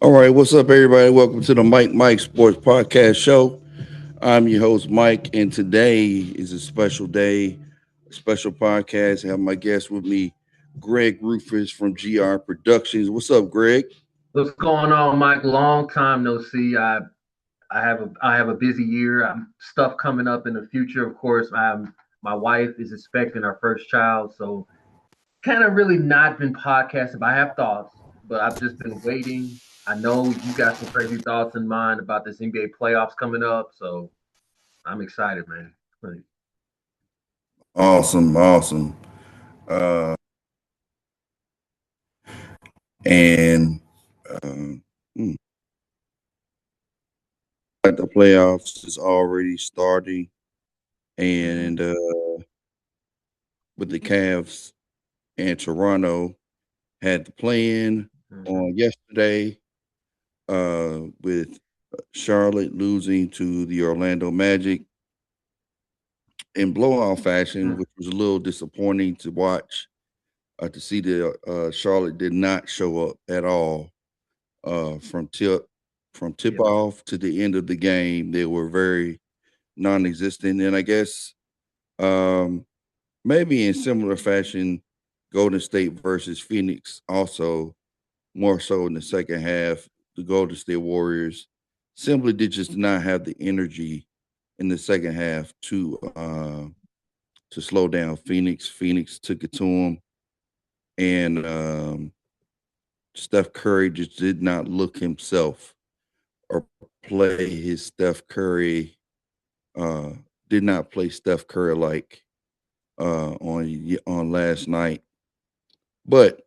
All right, what's up, everybody? Welcome to the Mike Sports Podcast Show. I'm your host, Mike, and today is a special day, a special podcast. I have my guest with me, Greg Rufus from GR Productions. What's up, Greg? What's going on, Mike? Long time no see. I have a busy year. Stuff coming up in the future, of course. My wife is expecting our first child, so kind of really not been podcasting. But I have thoughts, but I've just been waiting. I know you got some crazy thoughts in mind about this NBA playoffs coming up, so I'm excited, man. Awesome, awesome. Uh, and uh, hmm, the playoffs is already starting, Hmm. and with the Cavs and Toronto had the play-in Hmm. on yesterday. With Charlotte losing to the Orlando Magic in blowout fashion, which was a little disappointing to watch. To see that Charlotte did not show up at all uh, from tip from tip Yeah. off to the end of the game. They were very non-existent, and I guess um, maybe in similar fashion, Golden State versus Phoenix also more so in the second half. The Golden State Warriors simply did just not have the energy in the second half to slow down Phoenix. Phoenix took it to them, and Steph Curry just did not look himself or play his Steph Curry. Uh, did not play Steph Curry like on last night, but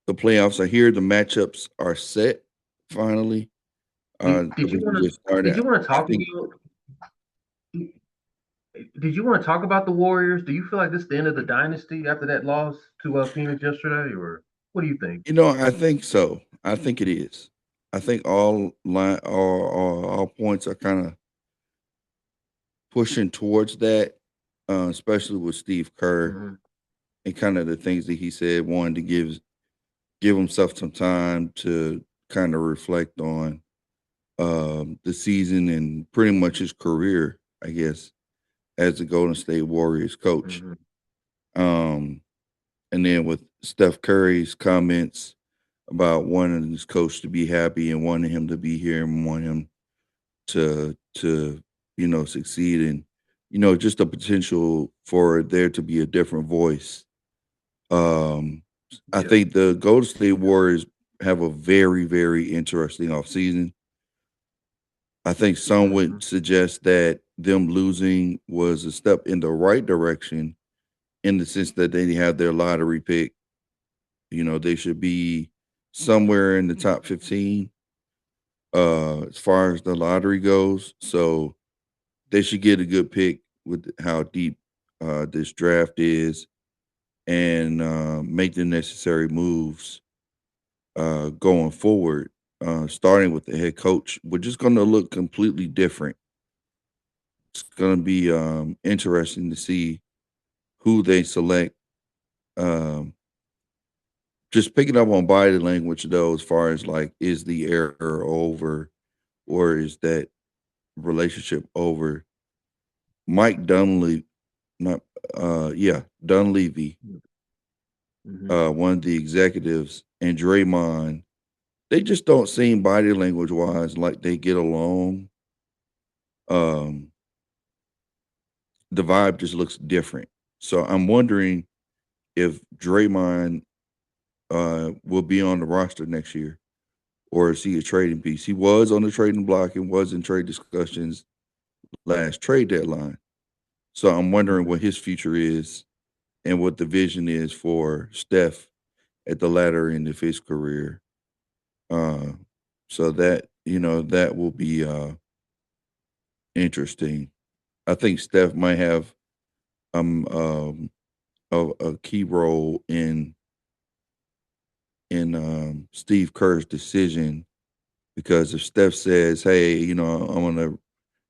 the playoffs are here. The matchups are set finally. Did We you can want get to? Did started. you want to I talk think about? Did you want to talk about the Warriors? Do you feel like this is the end of the dynasty after that loss to Phoenix yesterday, or what do you think? I think so. I think it is. I think all points are kind of pushing towards that, especially with Steve Kerr Hmm. and kind of the things that he said, wanting to give himself some time to kind of reflect on the season and pretty much his career, I guess, as the Golden State Warriors coach. Hmm. Um, and then with Steph Curry's comments about wanting his coach to be happy and wanting him to be here and wanting him to succeed, and just the potential for there to be a different voice. um I Yeah. think the Golden State Warriors have a very, very interesting offseason. I think some Hmm. would suggest that them losing was a step in the right direction in the sense that they have their lottery pick. They should be somewhere in the top 15 as far as the lottery goes. So they should get a good pick with how deep this draft is and make the necessary moves going forward. Starting with the head coach, which is going to look completely different. It's going to be interesting to see who they select. Um, just picking up on body language, though, as far as like, is the error over or is that relationship over? Mike Dunleavy, not yeah, Dunleavy, Hmm. one of the executives, and Draymond, they just don't seem body language wise like they get along. Um, the vibe just looks different. So I'm wondering if Draymond will be on the roster next year, or is he a trading piece? He was on the trading block and was in trade discussions last trade deadline. So I'm wondering what Hmm. his future is and what the vision is for Steph at the latter end of his career. Uh, so that will be interesting. I think Steph might have um, um a key role in Steve Kerr's decision, because if Steph says, "Hey, I'm gonna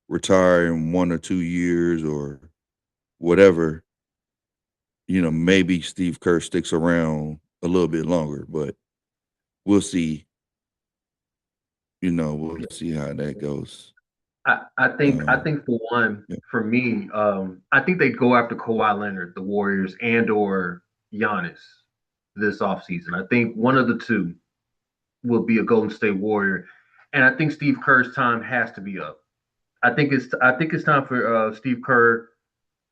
retire in 1 or 2 years or whatever," maybe Steve Kerr sticks around a little bit longer. But we'll see. We'll see how that goes. I Um, think for one, yeah. for me, I think they go after Kawhi Leonard, the Warriors, and or Giannis this offseason. I think one of the two will be a Golden State Warrior, and I think Steve Kerr's time has to be up. I think it's time for Steve Kerr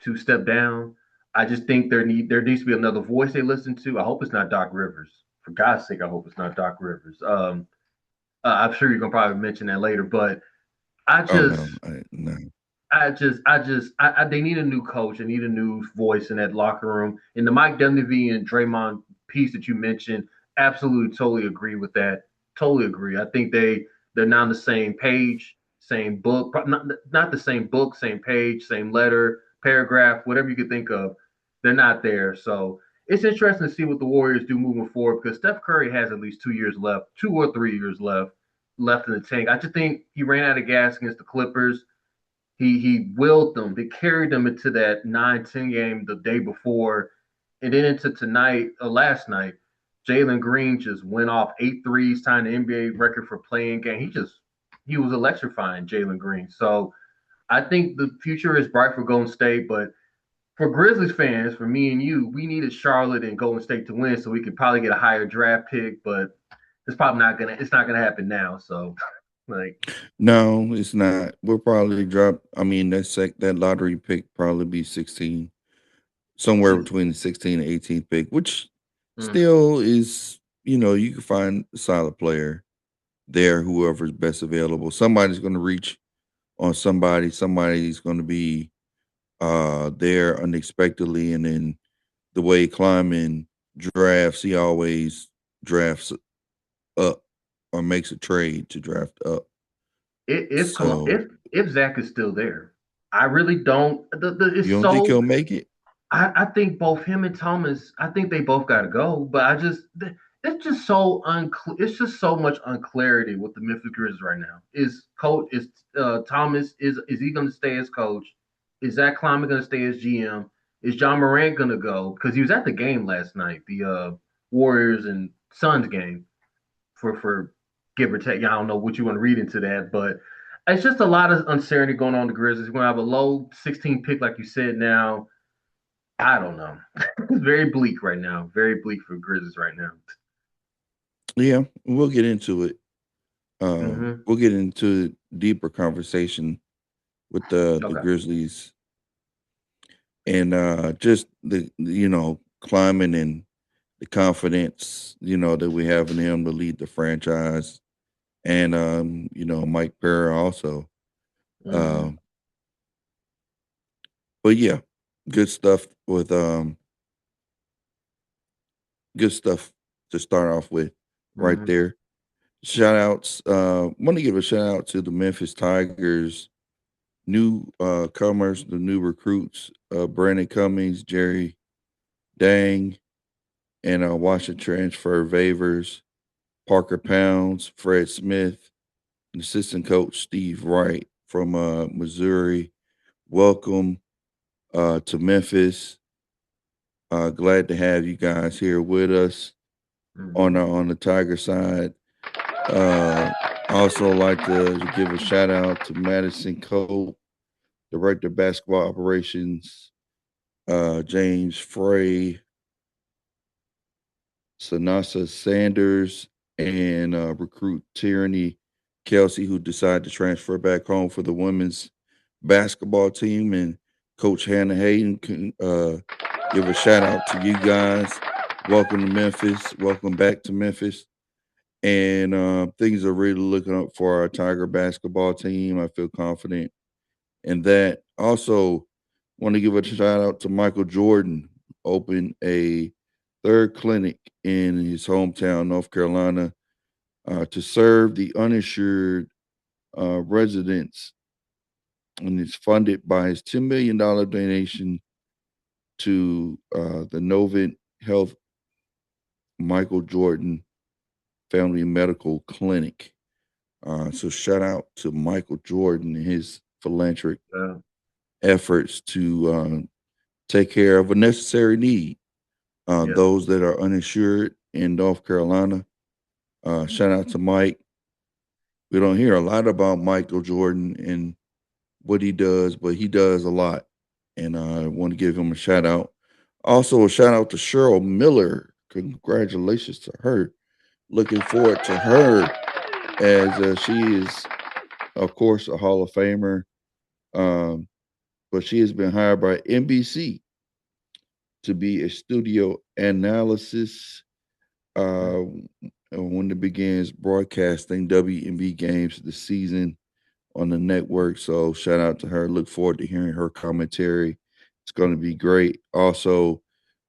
to step down. I just think there needs to be another voice they listen to. I hope it's not Doc Rivers. For God's sake, I hope it's not Doc Rivers. I'm sure you're gonna probably mention that later, but I Oh just no, no. they need a new coach. They need a new voice in that locker room. In the Mike Dunleavy and Draymond piece that you mentioned, absolutely, totally agree with that. Totally agree. I think they're not on the same page, same book, not the same book, same page, same letter, paragraph, whatever you could think of. They're not there. So it's interesting to see what the Warriors do moving forward because Steph Curry has at least 2 years left, 2 or 3 years left in the tank. I just think he ran out of gas against the Clippers. He willed them. They carried them into that 9-10 game the day before, and then into tonight, last night. Jalen Green just went off 8 threes, tying the NBA record for playing game. He was electrifying Jalen Green. So I think the future is bright for Golden State, but for Grizzlies fans, for me and you, we needed Charlotte and Golden State to win so we could probably get a higher draft pick, but it's not gonna happen now. So like No, it's not. We'll probably drop. I mean, that lottery pick probably be 16, somewhere is between the 16 and 18th pick, which mm, still is, you can find a solid player there, whoever's best available. Somebody's going to reach on somebody. Somebody's going to be there unexpectedly, and then the way Kleiman drafts, he always drafts up or makes a trade to draft up. if come on So if Zach is still there, I really don't. you It's don't think so he'll make it? I think both him and Thomas. I think they both got to go. But it's just so unclear. It's just so much unclarity with the Memphis Grizzlies right now. Is Thomas is he going to stay as coach? Is Zach Kleiman going to stay as GM? Is John Morant going to go? Because he was at the game last night, the Warriors and Suns game for give or take. Yeah, I don't know what you want to read into that, but it's just a lot of uncertainty going on in the Grizzlies. We're gonna have a low 16 pick, like you said. Now, I don't know. It's very bleak right now. Very bleak for Grizzlies right now. Yeah, we'll get into it. Mm-hmm. We'll get into deeper conversation with the Okay. Grizzlies and just climbing and the confidence that we have in him to lead the franchise, and Mike Perry also. Mm-hmm. Um, but yeah, good stuff with good stuff to start off with right Mm-hmm. there. Shout outs. Want to give a shout out to the Memphis Tigers new comers, the new recruits, Brandon Cummings, Jerry Dang, and Washington transfer Favors, Parker Pounds, Fred Smith, and assistant coach Steve Wright from Missouri. Welcome to Memphis. Glad to have you guys here with us Mm-hmm. on the Tiger side. Uh, also like to give a shout out to Madison Cope, Director of Basketball Operations, James Frey, Sanasa Sanders, and recruit Tyranny Kelsey, who decided to transfer back home for the women's basketball team. And Coach Hannah Hayden can give a shout out to you guys. Welcome to Memphis. Welcome back to Memphis. And things are really looking up for our Tiger basketball team. I feel confident in that. Also, want to give a shout out to Michael Jordan, opened a third clinic in his hometown, North Carolina, to serve the uninsured residents, and it's funded by his $10 million donation to the Novant Health Michael Jordan Family Medical Clinic. So shout out to Michael Jordan and his philanthropic Uh, efforts to take care of a necessary need. yeah. Those that are uninsured in North Carolina. Shout out to Mike. We don't hear a lot about Michael Jordan and what he does, but he does a lot. And I want to give him a shout out. Also, a shout out to Cheryl Miller. Congratulations to her. Looking forward to her as she is, of course, a Hall of Famer. Um, but she has been hired by NBC to be a studio analysis when it begins broadcasting WNB games this season on the network. So shout out to her. Look forward to hearing her commentary. It's going to be great. Also,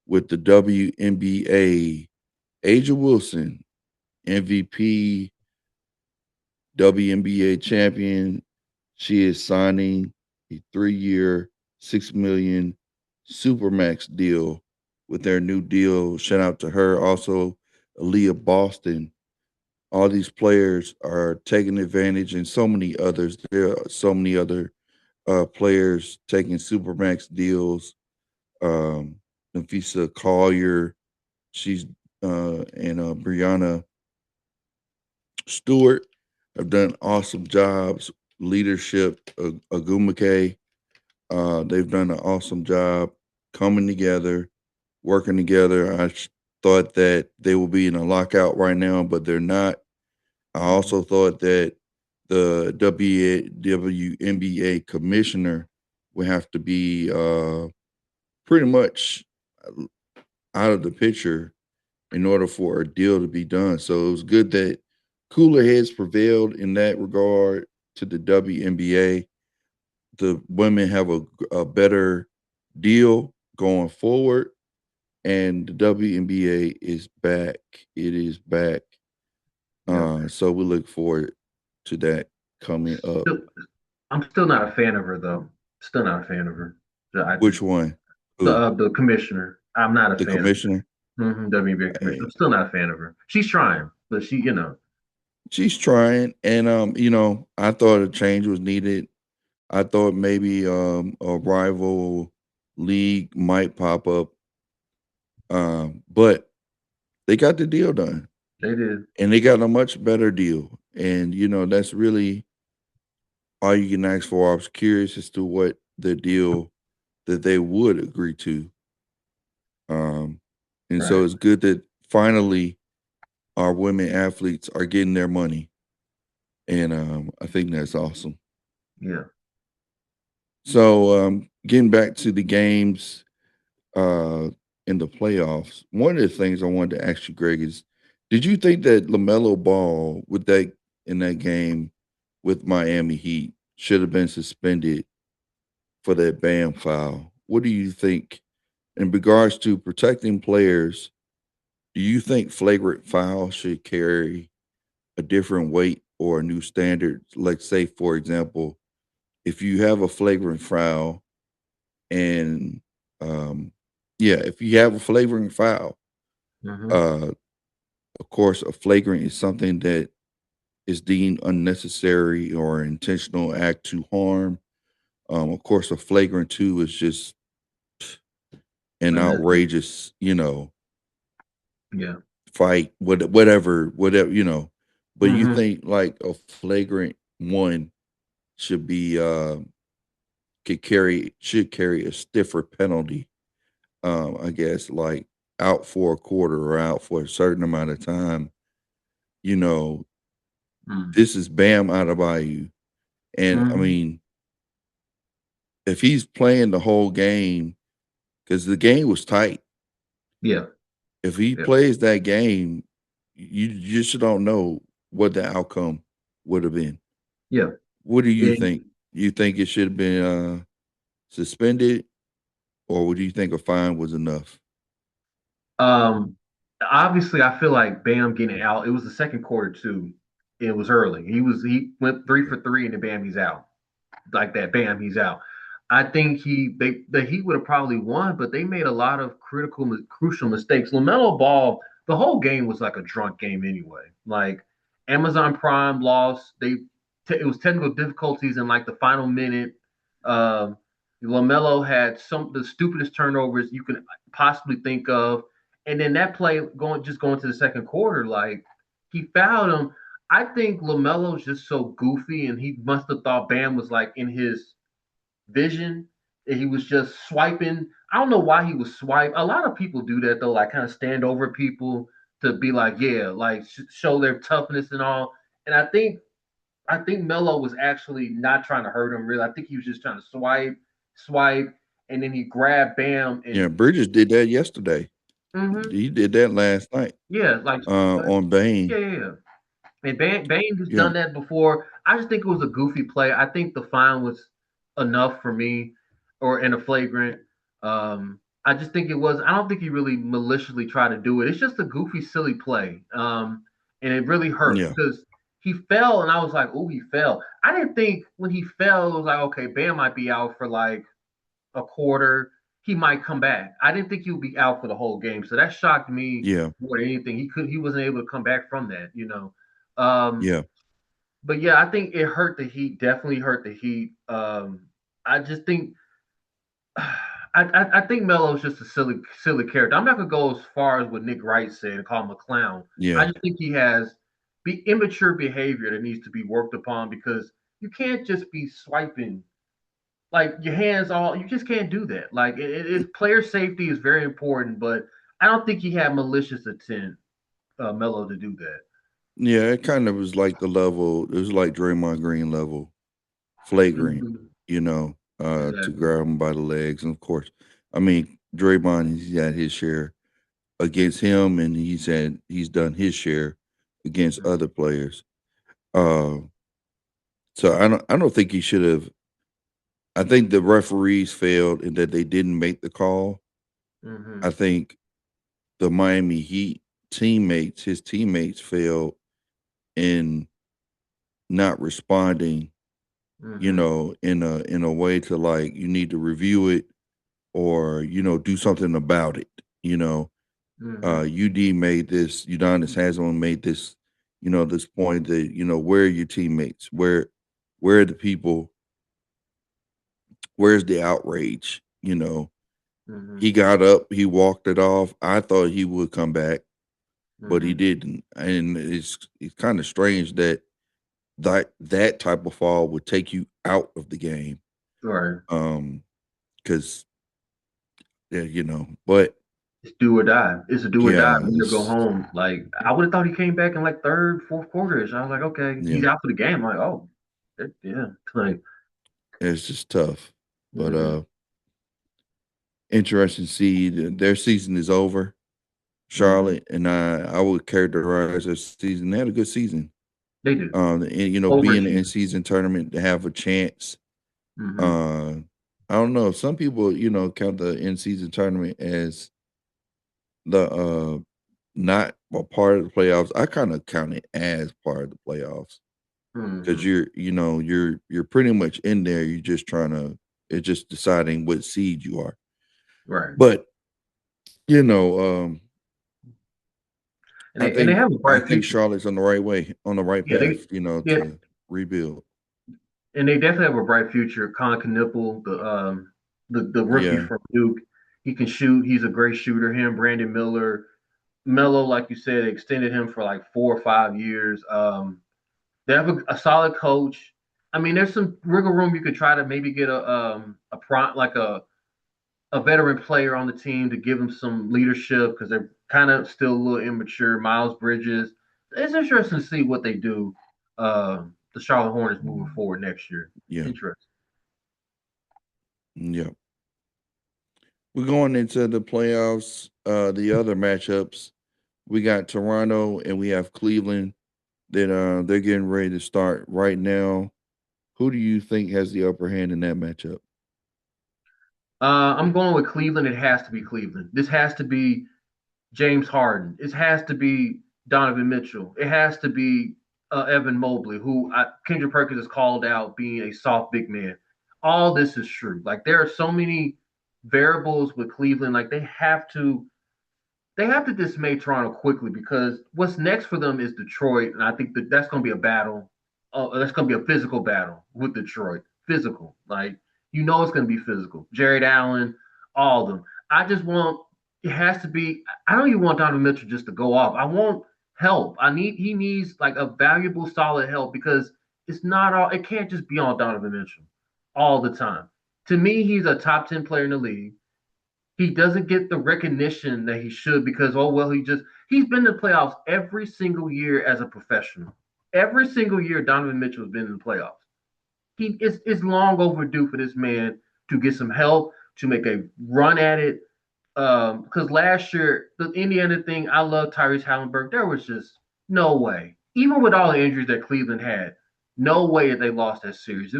with the WNBA, Aja Wilson, MVP, WNBA champion. She is signing a 3-year, 6 million supermax deal with their new deal. Shout out to her. Also, Aaliyah Boston. All these players are taking advantage, and so many others. There are so many other players taking supermax deals. Um, Nafisa Collier, she's and Brianna Stewart have done awesome jobs. Leadership, Agumake, they've done an awesome job coming together, working together. Thought that they will be in a lockout right now, but they're not. I also thought that the WNBA commissioner would have to be pretty much out of the picture in order for a deal to be done. So it was good that cooler heads prevailed in that regard to the WNBA. The women have a better deal going forward, and the WNBA is back. It is back. Yeah. So we look forward to that coming up. Still, I'm still not a fan of her though. Still not a fan of her. I Which just one? Who? the commissioner. I'm not a The fan of commissioner? her. WNBA commissioner. Hey, I'm still not a fan of her. She's trying, but she's trying, and I thought a change was needed. I thought maybe a rival league might pop up, but they got the deal done, they did. and they got a much better deal. And that's really all you can ask for. I was curious as to what the deal that they would agree to, um, and so Right. it's good that finally our women athletes are getting their money, and I think that's awesome. Yeah. So getting back to the games uh, in the playoffs, one of the things I wanted to ask you, Greg, is did you think that LaMelo Ball with that in that game with Miami Heat should have been suspended for that Bam foul? What do you think in regards to protecting players? Do you think flagrant foul should carry a different weight or a new standard? Like, say, for example, if you have a flagrant foul and yeah, if you have a flagrant foul, Hmm. uh, of course, a flagrant is something that is deemed unnecessary or intentional act to harm. Of course, a flagrant two is just an And then, outrageous, yeah. fight, whatever, But you Hmm. think like a flagrant one should be should carry a stiffer penalty. I guess like out for a quarter or out for a certain amount of time. You know, this is Bam out of Bayou. And I Hmm. mean, if he's playing the whole game, because the game was tight, Yeah. if he Yeah. plays that game, you just don't know what the outcome would have been. Yeah. What do you And think? You think it should have been suspended, or would you think a fine was enough? um, obviously, I feel like Bam getting out. It was the second quarter too. It was early. He went three Yeah. for three, and then Bam, he's out. Like that, bam, he's out. I think the Heat would have probably won, but they made a lot of crucial mistakes. LaMelo Ball, the whole game was like a drunk game anyway. Like Amazon Prime lost. It was technical difficulties in like the final minute. Um, LaMelo had some of the stupidest turnovers you can possibly think of, and then that play going to the second quarter, like. he fouled him. I think LaMelo's just so goofy, and he must have thought Bam was like in his vision, and he was just swiping. I don't know why he was swipe. A lot of people do that though, like kind of stand over people to be like, yeah, like show their toughness and all. And I think Melo was actually not trying to hurt him. Really, I think he was just trying to swipe, and then he grabbed Bam Yeah, and Bridges did that yesterday. mm-hmm, He did that last night yeah, like on Bane. yeah, yeah, yeah. And Bane has Yeah, done that before. I just think it was a goofy play. I think the fine was enough for me, or in a flagrant. I just think it was. I don't think he really maliciously tried to do it. It's just a goofy, silly play. And it really hurt yeah, because he fell, and I was like, "Oh, he fell." I didn't think when he fell, it was like, "Okay, Bam might be out for like a quarter. He might come back." I didn't think he would be out for the whole game, so that shocked me yeah, more than anything. He wasn't able to come back from that. Um, yeah, but yeah, I think it hurt the Heat. Definitely hurt the Heat. I just think I think Melo's just a silly character. I'm not gonna go as far as what Nick Wright said and call him a clown. I yeah. just think he has immature behavior that needs to be worked upon because you can't just be swiping like your hands all. You just can't do that. Like player safety is very important, but I don't think he had malicious intent, Melo, to do that. Yeah, it kind of was like the level. It was like Draymond Green level, flagrant. Mm-hmm. To Exactly. grab him by the legs, and of course, I mean Draymond. He's had his share against him, and he's done his share against Mm-hmm. other players. Uh, so I don't think he should have. I think the referees failed in that they didn't make the call. Mm-hmm. I think the Miami Heat his teammates failed in not responding, Mm-hmm. in a way to like you need to review it or do something about it. You know, Mm-hmm. UD made this. Udonis Haslam made this. This point that where are your teammates? Where are the people? Where's the outrage? Mm-hmm. He got up, he walked it off. I thought he would come back, but he Mm-hmm. didn't. And it's kind of strange that that type of fall would take you out of the game. Right. Um, because yeah, but It's do or die. It's a do or die. yeah, Win or go home. Like I would have thought he came back in like third, fourth quarters. I was like, okay, yeah, he's out for the game. I'm like, oh, yeah. Like, it's just tough. But mm-hmm. interesting to see their season is over. Mm-hmm. Charlotte and I would characterize their season. They had a good season. They do And be in the in overachievers. season tournament to have a chance. Mm-hmm. Uh, I don't know. Some people, count the in season tournament as the not a part of the playoffs. I kind of count it as part of the playoffs because Mm-hmm. you're pretty much in there. You're just trying to. It's just deciding what seed you are. Right. But you know, And I they think have a I bright think future. Charlotte's on the right way, on the right Yeah, path. yeah, To rebuild. and they definitely have a bright future. Colin Knippel, the rookie Yeah, from Duke, he can shoot. He's a great shooter. Him, Brandon Miller, Melo, like you said, extended him for like 4 or 5 years. They have a solid coach. I mean, there's some wiggle room. You could try to maybe get a pro like a veteran player on the team to give them some leadership because they're kind of still a little immature. Miles Bridges. It's interesting to see what they do. The Charlotte Hornets moving forward next year. yeah, Interesting. yeah. We're going into the playoffs. The other matchups, we got Toronto and we have Cleveland that they're getting ready to start right now. Who do you think has the upper hand in that matchup? I'm going with Cleveland. It has to be Cleveland. This has to be James Harden. It has to be Donovan Mitchell. It has to be Evan Mobley, who Kendrick Perkins has called out being a soft big man. All this is true. Like there are so many variables with Cleveland. Like they have to dismay Toronto quickly because what's next for them is Detroit, and I think that's going to be a battle. That's going to be a physical battle with Detroit. Physical, like it's going to be physical. Jared Allen, all of them. I just want it has to be. I don't even want Donovan Mitchell just to go off. I want help. He needs like a valuable, solid help because it's not all. It can't just be on Donovan Mitchell all the time. To me, he's a top 10 player in the league. He doesn't get the recognition that he should because oh well, he's been in the playoffs every single year as a professional. Every single year, Donovan Mitchell has been in the playoffs. It's long overdue for this man to get some help to make a run at it. Because last year, the Indiana thing, I love Tyrese Halliburton. There was just no way, even with all the injuries that Cleveland had, no way that they lost that series.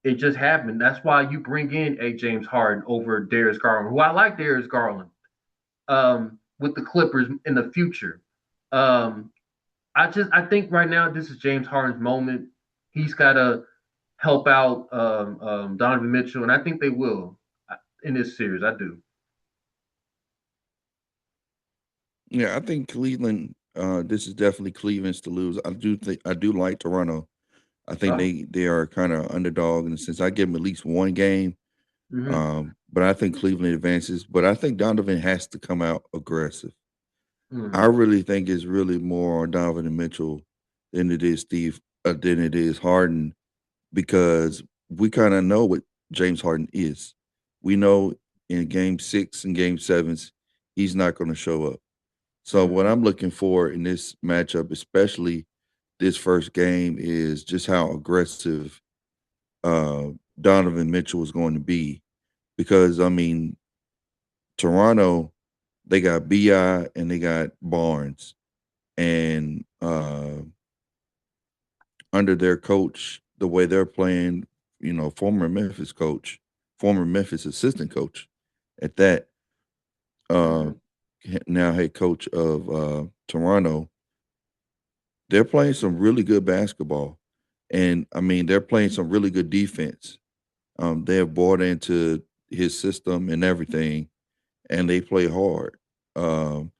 It just happened. That's why you bring in a James Harden over Darius Garland, who I like Darius Garland, with the Clippers in the future. Um, I think right now this is James Harden's moment. He's got to help out Donovan Mitchell, and I think they will in this series. I do. Yeah, I think Cleveland. This is definitely Cleveland's to lose. I do like Toronto. I think Oh, they are kind of underdog in the sense I give them at least one game. mm-hmm, But I think Cleveland advances. But I think Donovan has to come out aggressive. I mm-hmm, really think it's really more on Donovan and Mitchell than it is than it is Harden because we kind of know what James Harden is. We know in Game 6 and Game 7s he's not going to show up. So what mm-hmm. I'm looking for in this matchup, especially this first game, is just how aggressive uh, Donovan Mitchell is going to be. Because I mean, Toronto, they got Bi and they got Barnes, and under their coach, the way they're playing, former Memphis assistant coach, at that, uh, Mm-hmm. now head coach of Toronto, they're playing some really good basketball, and I mean they're playing some really good defense. They have bought into his system and everything, and they play hard. Um,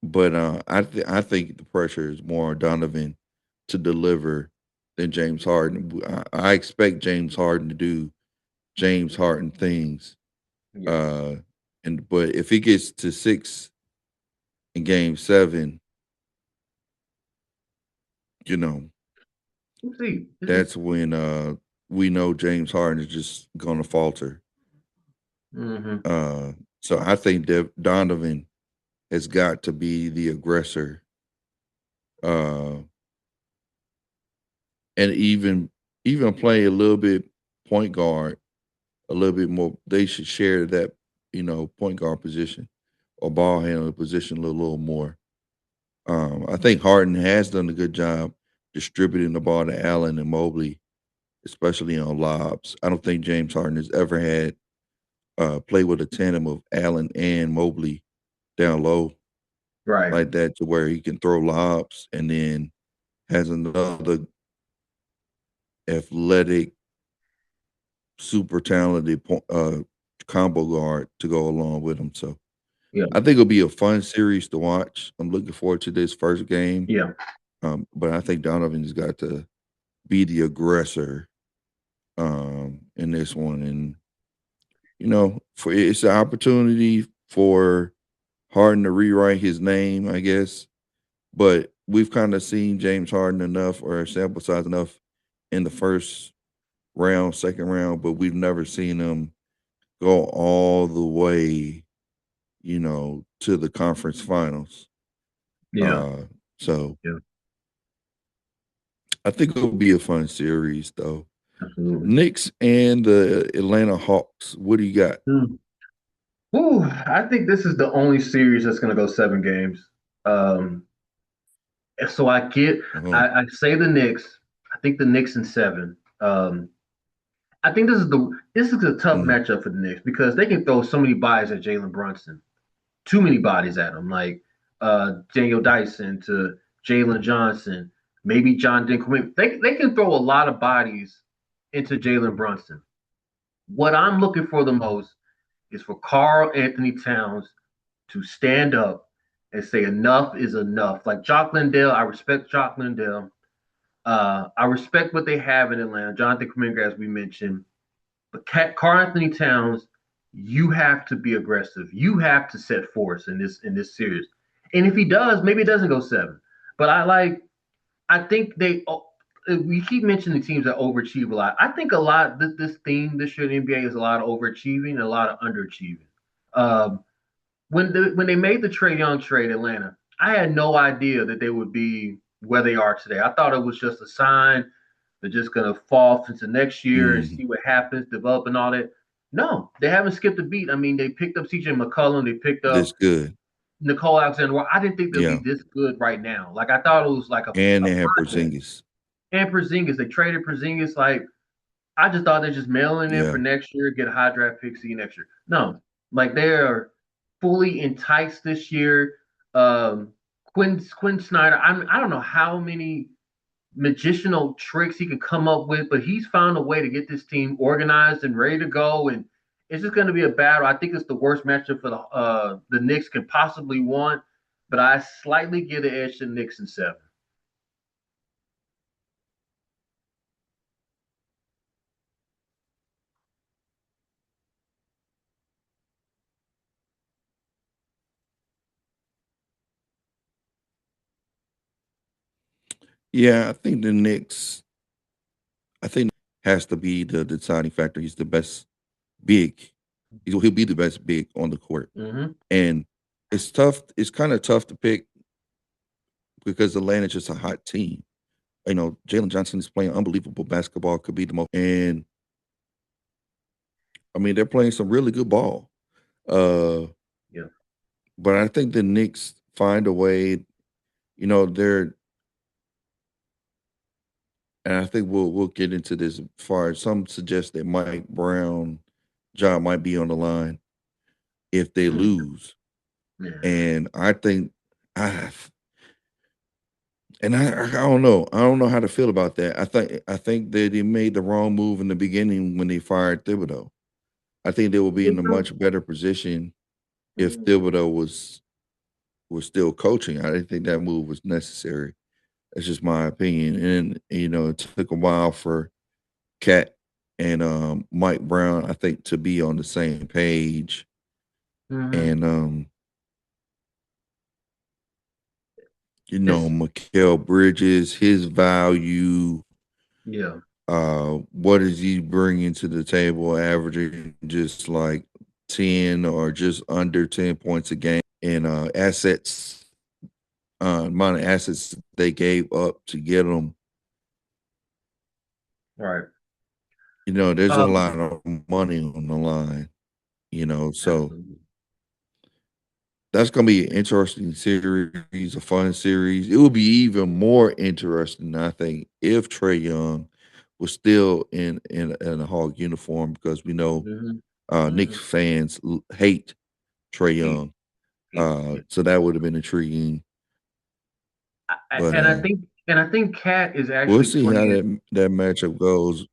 but I think the pressure is more on Donovan to deliver than James Harden. I expect James Harden to do James Harden things. Yeah. Uh, but if he gets to 6 in Game 7, you know We'll see. that's when we know James Harden is just going to falter. Mm-hmm. Uh, so I think Donovan has got to be the aggressor, uh, and even play a little bit point guard, a little bit more. They should share that point guard position or ball handler position a little more. I think Harden has done a good job distributing the ball to Allen and Mobley, especially on lobs. I don't think James Harden has ever had play with a tandem of Allen and Mobley down low Right. like that to where he can throw lobs and then has another athletic, super talented combo guard to go along with him. So Yeah. I think it'll be a fun series to watch. I'm looking forward to this first game. Yeah. But I think Donovan's got to be the aggressor in this one. And, for it's an opportunity for Harden to rewrite his name, I guess. But we've kind of seen James Harden enough or sample size enough in the first round, second round, but we've never seen him go all the way, to the conference finals. Yeah. Uh, so Yeah. I think it'll be a fun series, though. Absolutely. Knicks and the Atlanta Hawks. What do you got? Mm. Ooh, I think this is the only series that's going to go 7 games. Um, and so Uh-huh. I say the Knicks. I think the Knicks in 7. I think this is a tough Mm. matchup for the Knicks because they can throw so many bodies at Jalen Brunson, too many bodies at him, like Daniel Dyson to Jalen Johnson, maybe John Dinwiddie. They can throw a lot of bodies into Jalen Brunson. What I'm looking for the most is for Carl Anthony Towns to stand up and say enough is enough. Like Jock Landale, I respect Jock Landale. I respect what they have in Atlanta. Jonathan Kuminga, as we mentioned, but Carl Anthony Towns, you have to be aggressive. You have to set force in this series. And if he does, maybe it doesn't go seven. But I think they. We keep mentioning teams that overachieve a lot. I think a lot. This theme this year in the NBA is a lot of overachieving and a lot of underachieving. Um, when they made the Trae Young trade, Atlanta, I had no idea that they would be where they are today. I thought it was just a sign. They're just gonna fall into next year and Mhm. see what happens, develop and all that. No, they haven't skipped a beat. I mean, they picked up CJ McCollum, they picked That's up good. Nicole Alexander. Well, I didn't think they'll be Yeah, this good right now. Like I thought it was like and a they have project. Porzingis. And Porzingis, they traded Porzingis. Like I just thought they're just mailing in for Yeah. next year, get a high draft pick, see you next year. No, like they are fully enticed this year. Quinn Snyder, I don't know how many magicianal tricks he could come up with, but he's found a way to get this team organized and ready to go. And it's just going to be a battle. I think it's the worst matchup for the Knicks can possibly want, but I slightly give the edge to the Knicks in seven. Yeah, I think the Knicks I think has to be the deciding factor. He's the best big. He'll be the best big on the court. Mm-hmm. And it's tough. It's kind of tough to pick because Atlanta's just a hot team. Jalen Johnson is playing unbelievable basketball, could be the most. And I mean, they're playing some really good ball. Uh, Yeah. but I think the Knicks find a way. They're, and I think we'll get into this. As far as some suggest that Mike Brown job might be on the line if they Mm. lose, Yeah. and I think I I don't know. I don't know how to feel about that. I think that they made the wrong move in the beginning when they fired Thibodeau. I think they will be in a much better position if Mm. Thibodeau was still coaching. I didn't think that move was necessary. That's just my opinion. And it took a while for Cat and Mike Brown, I think, to be on the same page. Mm-hmm. And It's Mikal Bridges, his value, yeah. what is he bringing to the table, averaging just like 10 or just under 10 points a game, and assets, amount of assets they gave up to get him. All right. There's a Um, lot of money on the line, so absolutely. that's going to be an interesting series, a fun series. It will be even more interesting, I think, if Trae Young was still in a Hog uniform, because we know Mm-hmm. Knicks Mm-hmm. fans hate Trae Hate, Young. hate. Yeah. So that would have been intriguing. But And I think Cat is we'll actually see how playing. that matchup goes.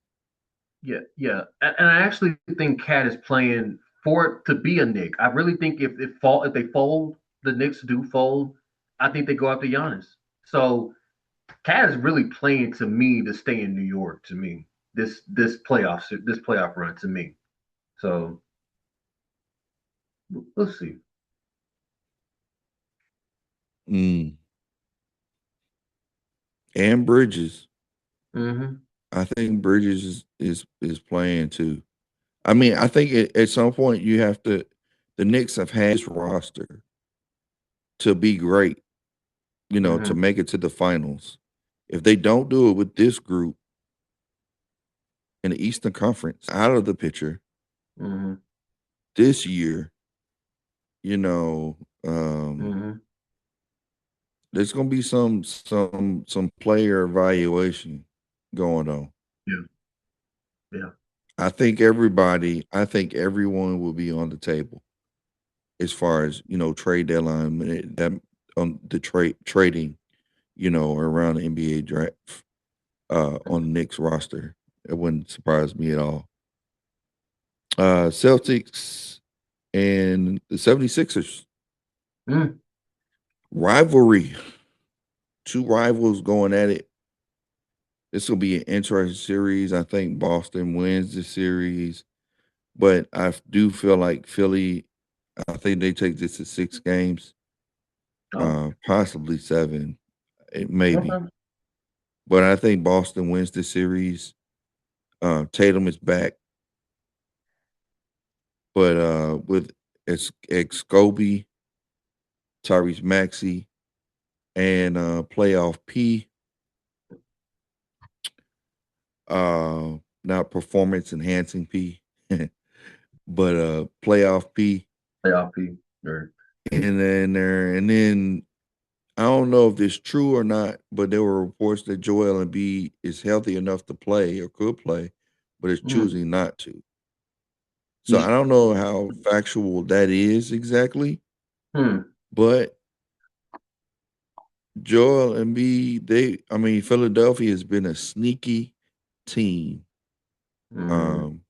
Yeah, yeah, and I actually think Cat is playing for it to be a Nick. I really think if they fold, the Knicks do fold. I think they go after Giannis. So Cat is really playing to me to stay in New York. To me, this playoff run to me. So we'll see. Mm. And Bridges. Mm-hmm. I think Bridges is playing too. I mean, I think at some point you have to. The Knicks have had this roster to be great, to Mm-hmm. make it to the finals. If they don't do it with this group in the Eastern Conference out of the picture Mm-hmm. this year, you know, um, Mm-hmm. there's gonna be some player evaluation going on. Yeah. Yeah. I think everyone will be on the table as far as trade deadline that on the trading around the NBA draft on the Knicks roster. It wouldn't surprise me at all. Celtics and the 76ers Mm. rivalry. Two rivals going at it. This will be an interesting series. I think Boston wins the series, but I do feel like Philly. I think they take this to 6 games. Oh, possibly 7, maybe. okay. But I think Boston wins this series. Tatum is back, but with Scobie, Tyrese Maxey, and playoff P, uh, not performance enhancing P, but playoff P, Playoff P. Or, and then I don't know if it's true or not, but there were reports that Joel Embiid is healthy enough to play or could play, but is mm, choosing not to. So he's I don't know how factual that is exactly, hmm, but Joel Embiid, I mean, Philadelphia has been a sneaky team mm, um,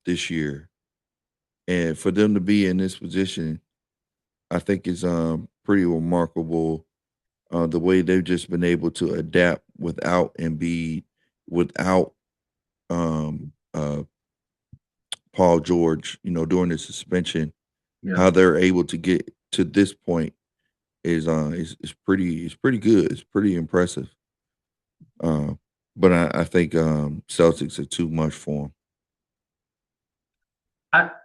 this year, and for them to be in this position, I think is pretty remarkable. The way they've just been able to adapt without Embiid, without um, uh, Paul George, during the suspension, yeah. how they're able to get to this point is pretty good. It's pretty impressive. Uh, but I think Celtics are too much for them.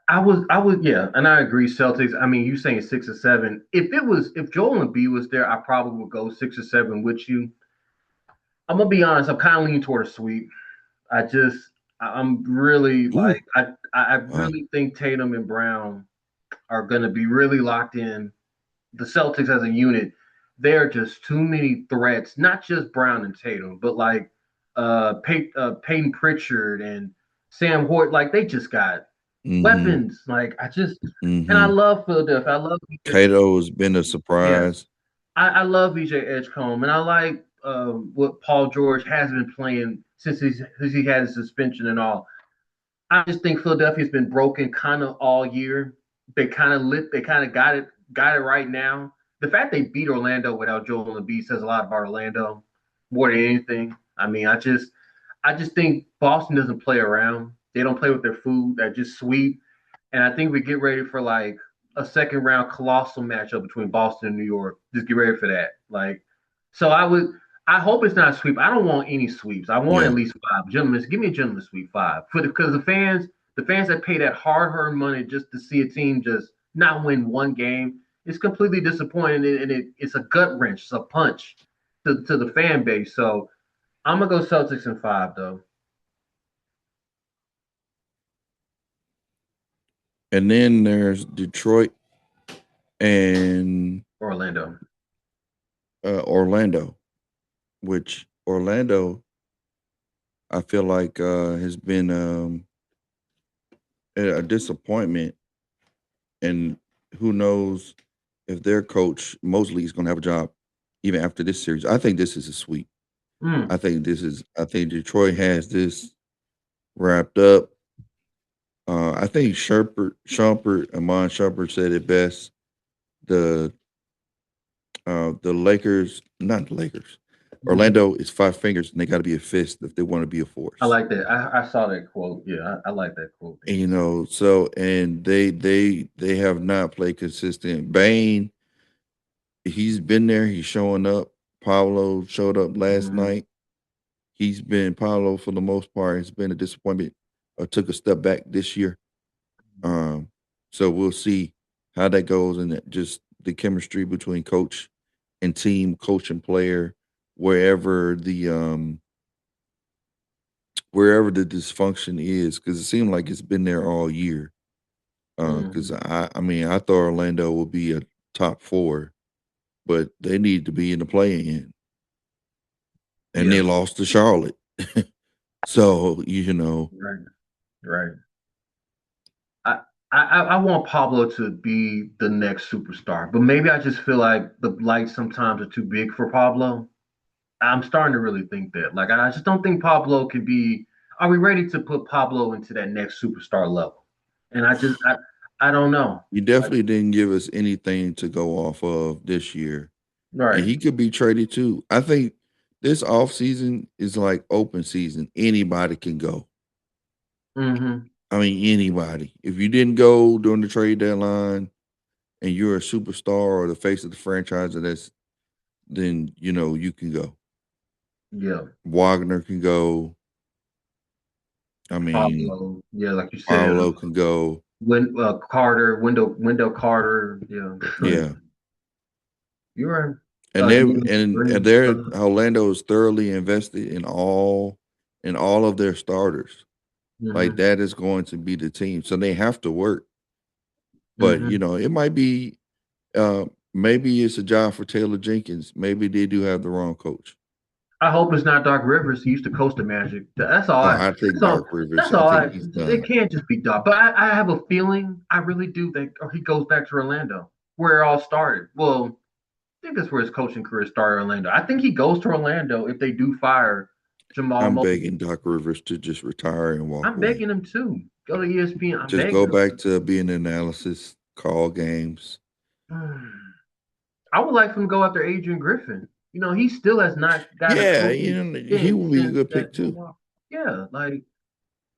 I was yeah, and I agree. Celtics. I mean, you saying 6 or 7? If Joel Embiid was there, I probably would go 6 or 7 with you. I'm gonna be honest. I'm kind of leaning toward a sweep. I'm really Ooh, like I uh, really think Tatum and Brown are gonna be really locked in. The Celtics as a unit, there are just too many threats. Not just Brown and Tatum, but like Peyton Pritchard and Sam Hoyt. Like they just got mm-hmm, weapons. Like and I mm-hmm. love Philadelphia. I love BJ. Cato has been a Yeah, surprise. I love BJ Edgecombe, and I like what Paul George has been playing since he had his suspension and all. I just think Philadelphia's been broken kind of all year. They kind of got it right now. The fact they beat Orlando without Joel Embiid says a lot about Orlando more than anything. I mean, I just think Boston doesn't play around. They don't play with their food. They just sweep. And I think we get ready for like a second round colossal matchup between Boston and New York. Just get ready for that. So I hope it's not a sweep. I don't want any sweeps. I want at Yeah, least five. Gentlemen, give me a gentleman sweep five. Because the fans that pay that hard earned money just to see a team just not win one game, it's completely disappointing and it's a gut wrench, it's a punch to the fan base. So I'm gonna go Celtics in five though. and then there's Detroit and Orlando. Orlando, which Orlando I feel like has been a disappointment, and who knows if their coach Mosley is going to have a job even after this series. I think this is a sweep. Mm, I think Detroit has this wrapped up. I think Amon Shumpert said it best. The the Lakers, not the Lakers. mm. Orlando is five fingers, and they got to be a fist if they want to be a I force. like that. I saw that quote. Yeah, I like that quote. And, so and they have not played consistent. Bain, he's been there. He's showing up. Pablo showed up last Mm-hmm. night. He's been Pablo for the most part. Has been a disappointment. Took a step back this year. Um, so we'll see how that goes and just the chemistry between coach and team, coach and player, wherever the um wherever the dysfunction is, because it seemed like it's been there all year. Because Mm-hmm. I mean I thought Orlando would be a top four, but they need to be in the play-in, and they Yeah, lost to Charlotte. So right, right. I, I want Pablo to be the next superstar, but maybe I just feel like the lights sometimes are too big for Pablo. I'm starting to really think that. Like, I just don't think Pablo can be. Are we ready to put Pablo into that next superstar level? And I don't know. he Like, definitely didn't give us anything to go off of this year, and right. he could be traded too. I think this offseason is like open season. Anybody can go. Mm-hmm. I mean, anybody. If you didn't go during the trade deadline and you're a superstar or the face of the franchise, and then you can go. Yeah. Wagner can go. I mean, Pablo. Yeah, like you said, Paolo can go. Carter, Window Carter. Yeah. Yeah, You're right. and they and Green, they're Orlando is thoroughly invested in all of their starters. Like hmm that is going to be the team, so they have to work. But hmm it might be uh, maybe it's a job for Taylor Jenkins. Maybe they do have the wrong coach. I hope it's not Doc Rivers. He used to coach the Magic. That's all. Oh, I think That's all. Dark Rivers. That's I all. think he's It done. can't just be Doc. But I have a feeling. I really do think he goes back to Orlando, where it all started. Well, I think that's where his coaching career started. Orlando. I think he goes to Orlando if they do fire Jamal I'm Murray. begging Doc Rivers to just retire and walk I'm away. begging him too. Go to ESPN. I'm Just begging go him. back to being an analysis, call games. I would like for him to go after Adrian Griffin. He still has not got a Yeah, coaching he stint would be a since good that pick too. Milwaukee. Yeah, like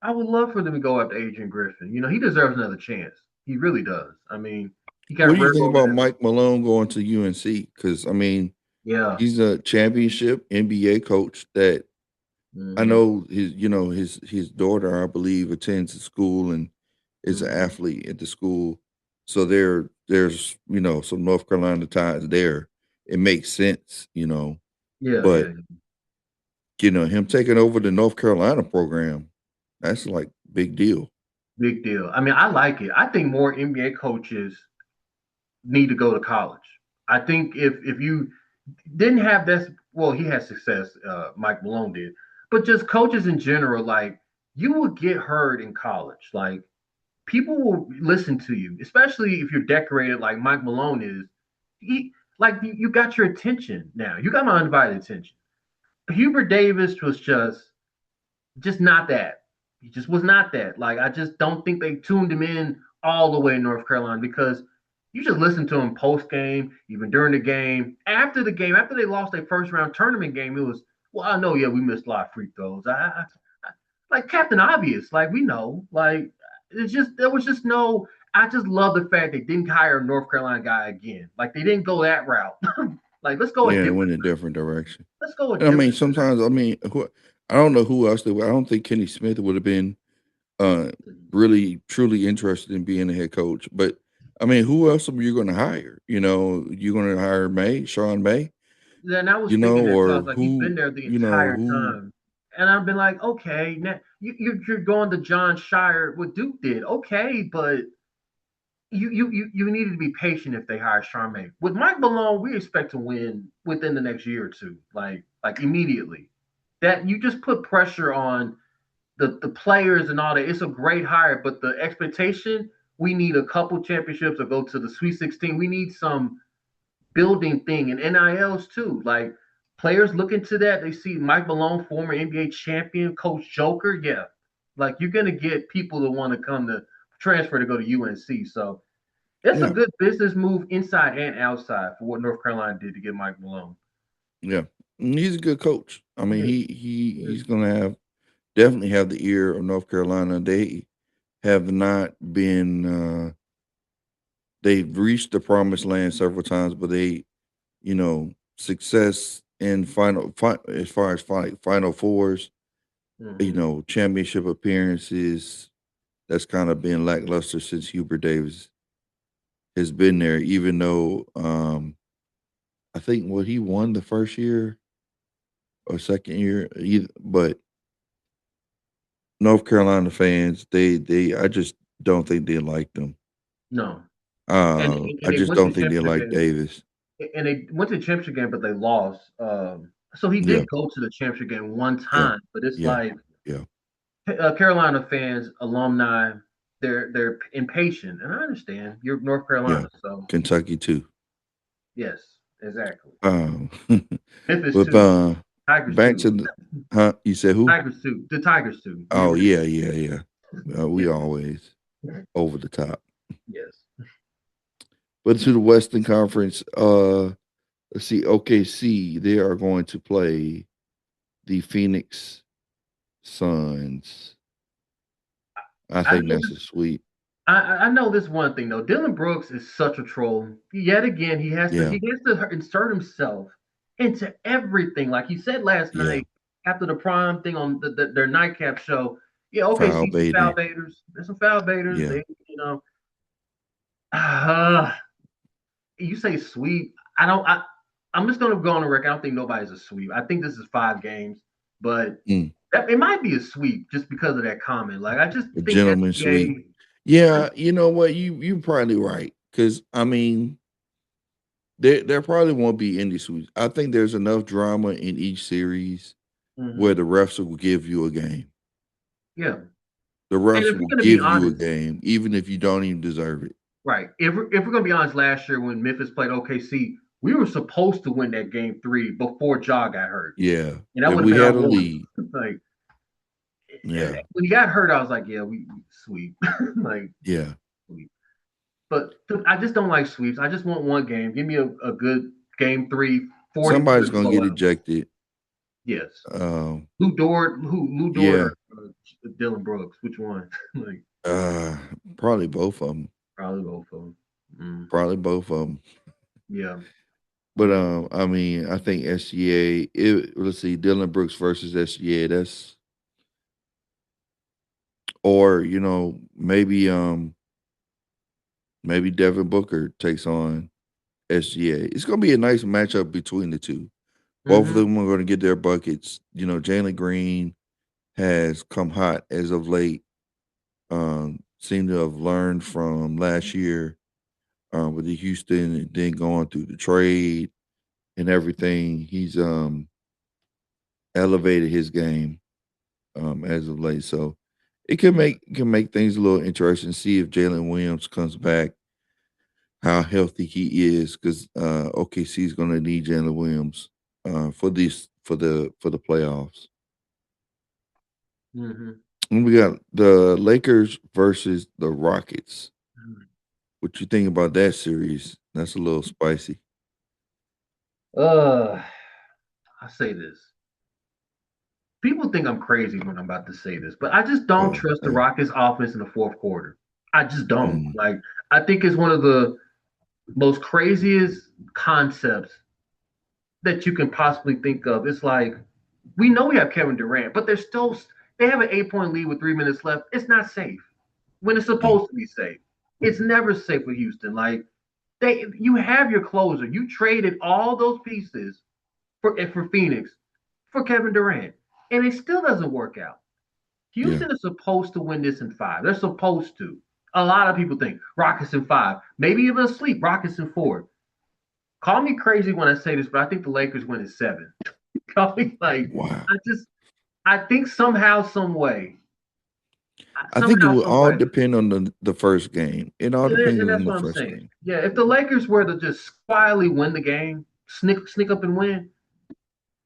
I would love for them to go after Adrian Griffin. He deserves another chance. He really does. I mean, he What got do you rid think over about that. Mike Malone going to UNC? Because I mean, Yeah. he's a championship NBA coach that I hmm know his daughter, I believe, attends the school and is an hmm athlete at the school. So there's some North Carolina ties there. It makes sense. Yeah, But yeah, him taking over the North Carolina program, that's like big deal. big deal. I mean, I like it. I think more NBA coaches need to go to college. I think if you didn't have this, well, he had success. Mike Malone did, but just coaches in general, like you will get heard in college. Like people will listen to you, especially if you're decorated like Mike Malone is. He like you got your attention now. You got my undivided attention. Hubert Davis was just not that. He just was not that. Like I just don't think they tuned him in all the way in North Carolina because you just listen to him post game, even during the game, after they lost their first round tournament game. It was well, I know, yeah, we missed a lot of free throws. Like Captain Obvious, like we know, like it's just there was just no. I just love the fact they didn't hire a North Carolina guy again. Like they didn't go that route. Like let's go a Yeah, it different. went a different direction. Let's go a And I mean, different. sometimes I don't know who else they would. I don't think Kenny Smith would have been uh really truly interested in being a head coach. But I mean, who else are you going to hire? You're going to hire Sean May, Then I was thinking that too. I or was like, he's been there the entire who. time, and I've been like, okay, now you're going to John Shire, what Duke did, okay, but you needed to be patient if they hire Charmaine. With Mike Malone, we expect to win within the next year or two, like immediately. That you just put pressure on the players and all that. It's a great hire, but the expectation we need a couple championships or go to the Sweet 16. We need some building thing and NILs too. Like players look into that, they see Mike Malone, former NBA champion, Coach Joker. Yeah, like you're gonna get people that want to come to transfer to go to UNC. So it's a Yeah, good business move inside and outside for what North Carolina did to get Mike Malone. yeah, he's a good coach. I mean, Yeah, he's going to definitely have the ear of North Carolina. They have not been. They've reached the promised land several times, but success in as far as final fours, mm-hmm. championship appearances. That's kind of been lackluster since Hubert Davis has been there. Even though I think what he won the first year or second year, but North Carolina fans, I just don't think they like them. No, and I they just went to don't the think they championship like game, Davis. and they went to the championship game, but they lost. So he Yeah, did go to the championship game one yeah, time, but it's yeah, like yeah, Carolina fans, alumni, they're impatient, and I understand. You're North yeah. Carolina, so Kentucky too. yes, exactly. Um, Memphis but too, Tigers back too, to the huh? You said who? Tigers too, the Tigers too. Yeah, Oh yeah, yeah, yeah. We yeah, always over the top. yes. But to the Western Conference, let's see. OKC, they are going to play the Phoenix Suns. I I think know that's a sweep. I know this one thing though. Dylan Brooks is such a troll. Yet again, Yeah, he has to insert himself into everything. Like he said last yeah. night after the prime thing on their nightcap show. Yeah, okay, Foul see some foul baiting. baiters. There's some foul baiters. Yeah. They, uh, you say sweep. I don't. I'm just gonna go on the record. I don't think nobody's a sweep. I think this is 5 games, but Mm, it might be a sweep just because of that comment. Like I just a think gentleman sweep. SBA. Yeah, you know what? You're probably right. Cause I mean, there probably won't be any sweeps. I think there's enough drama in each series where Mhm. the refs will give you a game. Yeah, The and refs if will we're gonna be give you a honest, game, even if you don't even deserve it. right? If we're gonna be honest, last year when Memphis played OKC, we were supposed to win that game 3 before Ja got hurt, Yeah. and that And would have we been our had a one. lead. Like Yeah. when he got hurt, I was like, yeah, we sweep, like Yeah. sweep. But I just don't like sweeps. I just want one game. Give me a good game 3, 40 point Somebody's gonna get blowout. ejected. Yes. Um, Lou Dort yeah. or Dylan Brooks? Which one? Like Uh, probably both of them. probably both of them. Mm, Probably both of them. yeah. But I mean, I think SGA. Let's see, Dylan Brooks versus SGA. That's or maybe Devin Booker takes on SGA. It's gonna be a nice matchup between the two. Both of Hmm. them are gonna get their buckets. Jalen Green has come hot as of late. Seem to have learned from last year with the Houston, and then going through the trade and everything. He's elevated his game as of late. So it can make things a little interesting. See if Jalen Williams comes back, how healthy he is, because OKC is going to need Jalen Williams for the playoffs. Hmm. And we got the Lakers versus the Rockets. What you think about that series? That's a little spicy. Uh, I say this. People think I'm crazy when I'm about to say this, but I just don't Oh, trust the okay. Rockets offense in the fourth quarter. I just don't. Mm, Like, I think it's one of the most craziest concepts that you can possibly think of. It's like we know we have Kevin Durant, but they have an 8 point lead with 3 minutes left. It's not safe when it's yeah, supposed to be safe. It's never safe with Houston. Like you have your closer. You traded all those pieces for Phoenix for Kevin Durant, and it still doesn't work out. yeah. Houston is supposed to win this in 5. They're supposed to. A lot of people think Rockets in 5, maybe even asleep. Rockets in 4. Call me crazy when I say this, but I think the Lakers win in 7. Call me like Wow. I think somehow, some way, I think it somehow, will some all way, depend on the first game. It all depends and on that's the what I'm first saying. game. Yeah, if the Lakers were to just quietly win the game, sneak up and win,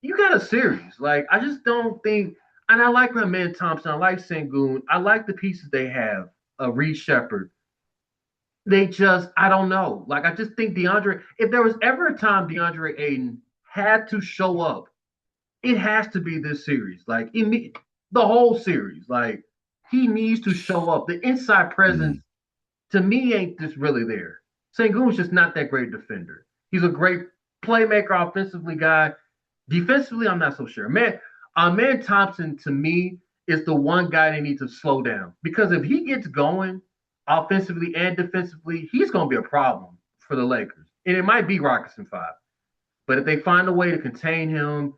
you got a series. Like I just don't think, and I like Man Thompson, I like Sengun, I like the pieces they have. Reed Shepard. They just, I don't know. Like I just think DeAndre. If there was ever a time DeAndre Ayton had to show up, it has to be this series. Like the whole series. Like he needs to show up. The inside presence Mm, to me ain't just really there. Sengun's just not that great defender. He's a great playmaker, offensively guy. Defensively, I'm not so sure. Man Thompson to me is the one guy they need to slow down because if he gets going offensively and defensively, he's going to be a problem for the Lakers. And it might be Rockets in 5. But if they find a way to contain him,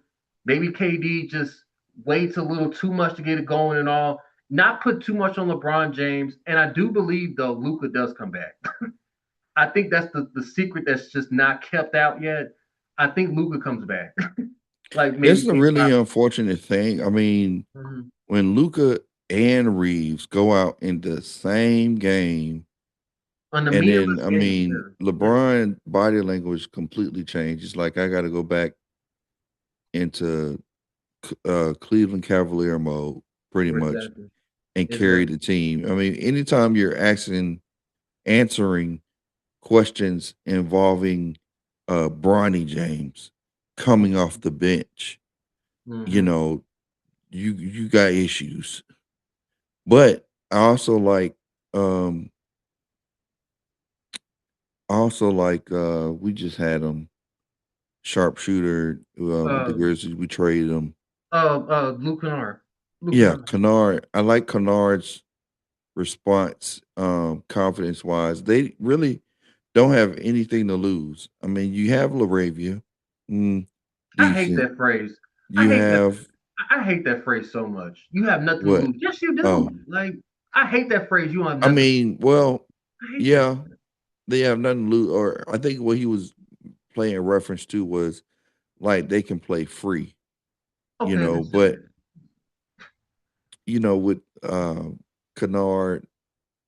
maybe KD just waits a little too much to get it going and all, not put too much on LeBron James. And I do believe, though, Luka does come back. I think that's the secret that's just not kept out yet. I think Luka comes back, like maybe that's a game really 5. unfortunate thing. I mean, Mhm. when Luca and Reeves go out in the same game, On the and then meaningless I game. mean, Yeah. Yeah. LeBron body language completely changed. It's like I got to go back into Cleveland Cavalier mode, pretty much, Exactly. and carry Exactly. the team. I mean, anytime you're answering questions involving Bronny James coming off the bench, you Hmm. know, you got issues. But I also like also like we just had him sharpshooter with the Uh, Grizzlies. We traded him. Luke Kennard. Luke Yeah, Kennard. Kennard. I like Kennard's response, confidence wise. They really don't have anything to lose. I mean, you have Laravia, mm, I hate decent. that phrase. I You hate that. have I hate that phrase so much. You have nothing to what? lose. Yes, you Oh, do. Like I hate that phrase. You don't have I nothing. mean, well, I hate that. yeah, they have nothing to lose. Or I think what he was playing reference to was like they can play free, Okay, but listen. with Kennard,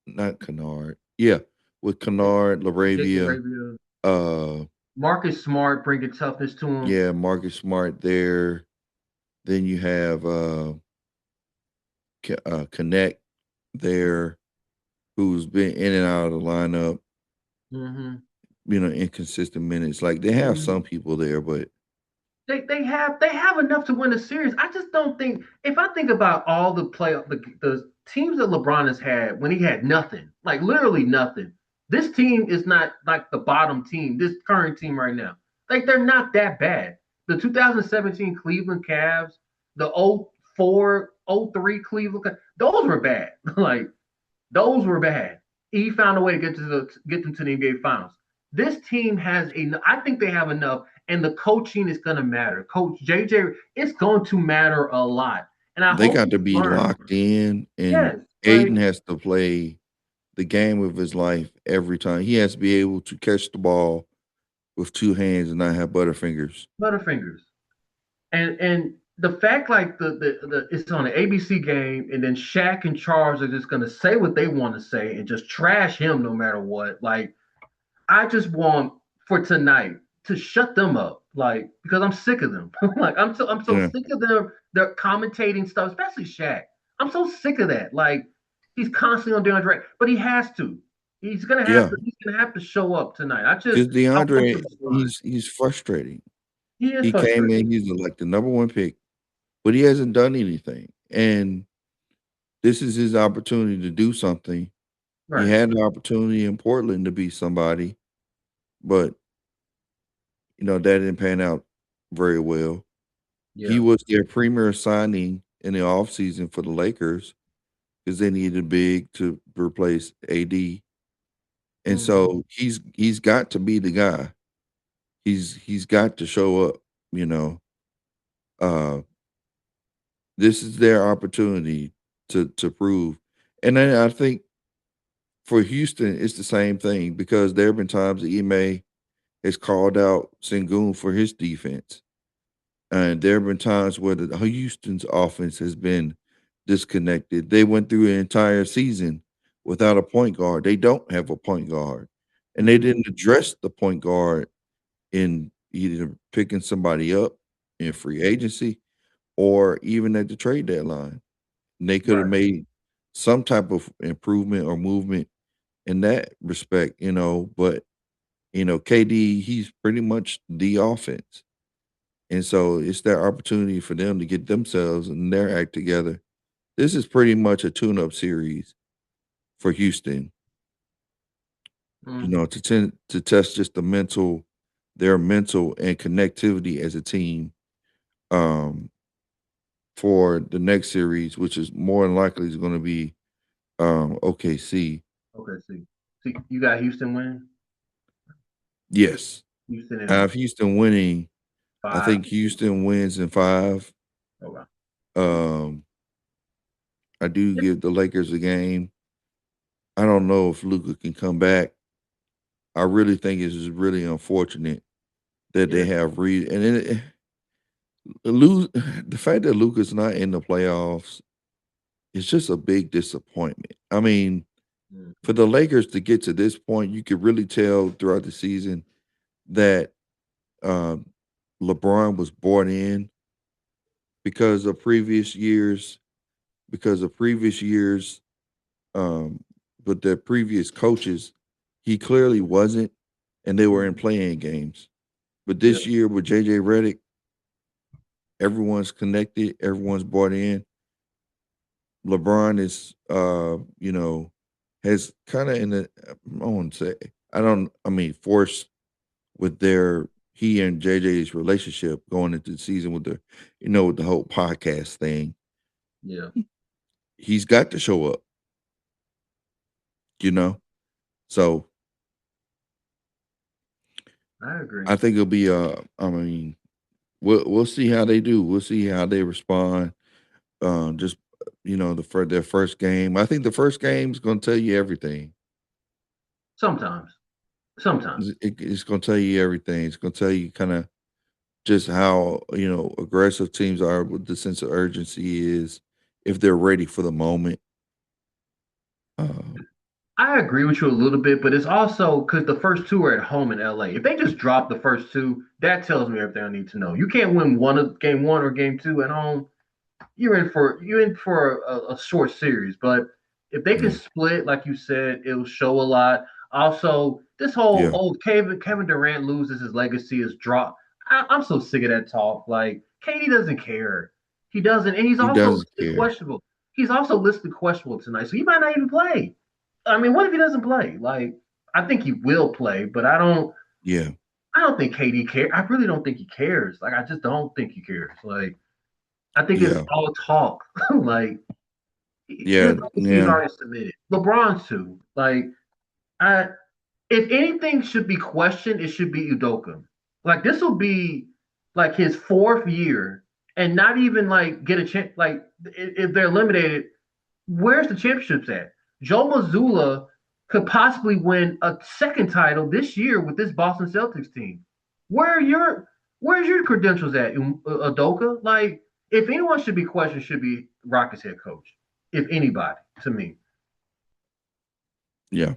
not Kennard, yeah, with Kennard, Jake Laravia, Arabia, uh, Marcus Smart bringing toughness to him. yeah, Marcus Smart there. Then you have Connect there, who's been in and out of the lineup, Hmm. inconsistent minutes. Like they have Hmm. some people there, but They have enough to win a series. I just don't think if I think about all the teams that LeBron has had when he had nothing, like literally nothing. This team is not like the bottom team. This current team right now, like they're not that bad. The 2017 Cleveland Cavs, the 04, 03 Cleveland, those were bad. Like those were bad. He found a way to get them to the NBA Finals. This team has enough. I think they have enough, and the coaching is going to matter. Coach JJ, it's going to matter a lot, and I they hope got he to be learns. locked in, and Yes, like Aiden has to play the game of his life every time. He has to be able to catch the ball with two hands and not have butterfingers. Butterfingers, and the fact like the it's on an ABC game, and then Shaq and Charles are just going to say what they want to say and just trash him no matter what. Like I just want for tonight to shut them up, like because I'm sick of them. Like I'm so Yeah, sick of their commentating stuff, especially Shaq. I'm so sick of that. Like he's constantly on DeAndre, but he has to. He's gonna have yeah. to. He's gonna have to show up tonight. Because I want to DeAndre, respond. he's frustrating. He is He came frustrated. in, he's like the number one pick, but he hasn't done anything. And this is his opportunity to do something. He Right. had an opportunity in Portland to be somebody, but that didn't pan out very well. He Yeah. was their premier signing in the offseason for the Lakers because they needed a big to replace AD. And Hmm. so he's got to be the guy. He's got to show up, you know. Uh this is their opportunity to prove. And then I think for Houston, it's the same thing because there have been times that Ime has called out Sengun for his defense. And there have been times where the Houston's offense has been disconnected. They went through an entire season without a point guard. They don't have a point guard. And they Hmm. didn't address the point guard in either picking somebody up in free agency or even at the trade deadline. And they could have Right. made some type of improvement or movement in that respect, but KD, he's pretty much the offense. And so it's their opportunity for them to get themselves and their act together. This is pretty much a tune-up series for Houston, Hmm. to test just their mental and connectivity as a team um, for the next series, which is more than likely is going to be OKC. Okay. See, you got Houston winning. Yes, Houston I in have Houston winning. I five. think Houston wins in 5. Okay. Um, I do give the Lakers a game. I don't know if Luca can come back. I really think it's just really unfortunate that they Yeah. have Reed and lose the fact that Luca's not in the playoffs is just a big disappointment. I mean, for Mhm. the Lakers to get to this point, you could really tell throughout the season that um, LeBron was brought in because of previous years, because of previous years, um, but their previous coaches, he clearly wasn't, and they were in Mhm. playing games. But Yeah. this year with JJ Redick, everyone's connected, everyone's bought in. LeBron is, has kind of in the, I won't say. I don't. I mean, forced with their he and JJ's relationship going into the season with the, with the whole podcast thing. Yeah, He's got to show up. You know, so I agree. I think it'll be. I mean, we'll see how they do. We'll see how they respond. Just for their first game. I think the first game is going to tell you everything. Sometimes, sometimes. It's going to tell you everything. It's going to tell you kind of just how aggressive teams are, what the sense of urgency is, if they're ready for the moment. Um, I agree with you a little bit, but it's also because the first two are at home in LA. If they just drop the first two, that tells me everything I need to know. You can't win one of game one or game two at home. You're in for a short series. But if they can yeah, split, like you said, it'll show a lot. Also, this whole yeah, old Kevin Durant loses his legacy is drop. I'm so sick of that talk. Like KD doesn't care. He doesn't, and he's he also doesn't listed care. questionable. He's also listed questionable tonight, so he might not even play. I mean, what if he doesn't play? Like, I think he will play, but I don't. Yeah, I don't think KD cares. I really don't think he cares. Like, I just don't think he cares. Like, I think it's yeah, all talk. Like, his yeah, legacy is yeah, already submitted. LeBron's too. Like, I if anything should be questioned, it should be Udoka. Like, this will be like his fourth year, and not even like get a chance. Like, if they're eliminated, where's the championships at? Joe Mazzulla could possibly win a second title this year with this Boston Celtics team. Where are your where's your credentials at, Udoka? Like, if anyone should be questioned, should be Rockets head coach. If anybody, to me. yeah.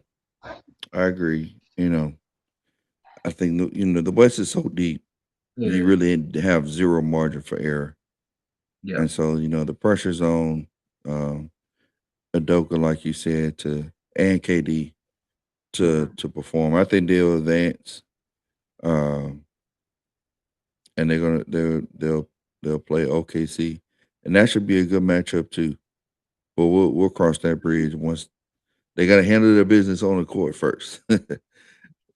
I agree. I think the West is so deep. It You is. really have zero margin for error, Yeah. and so the pressure's on um, Adoka, like you said, and KD to Mhm. perform. I think they'll advance, um, and they'll play OKC, and that should be a good matchup too. But we'll cross that bridge once they got to handle their business on the court first.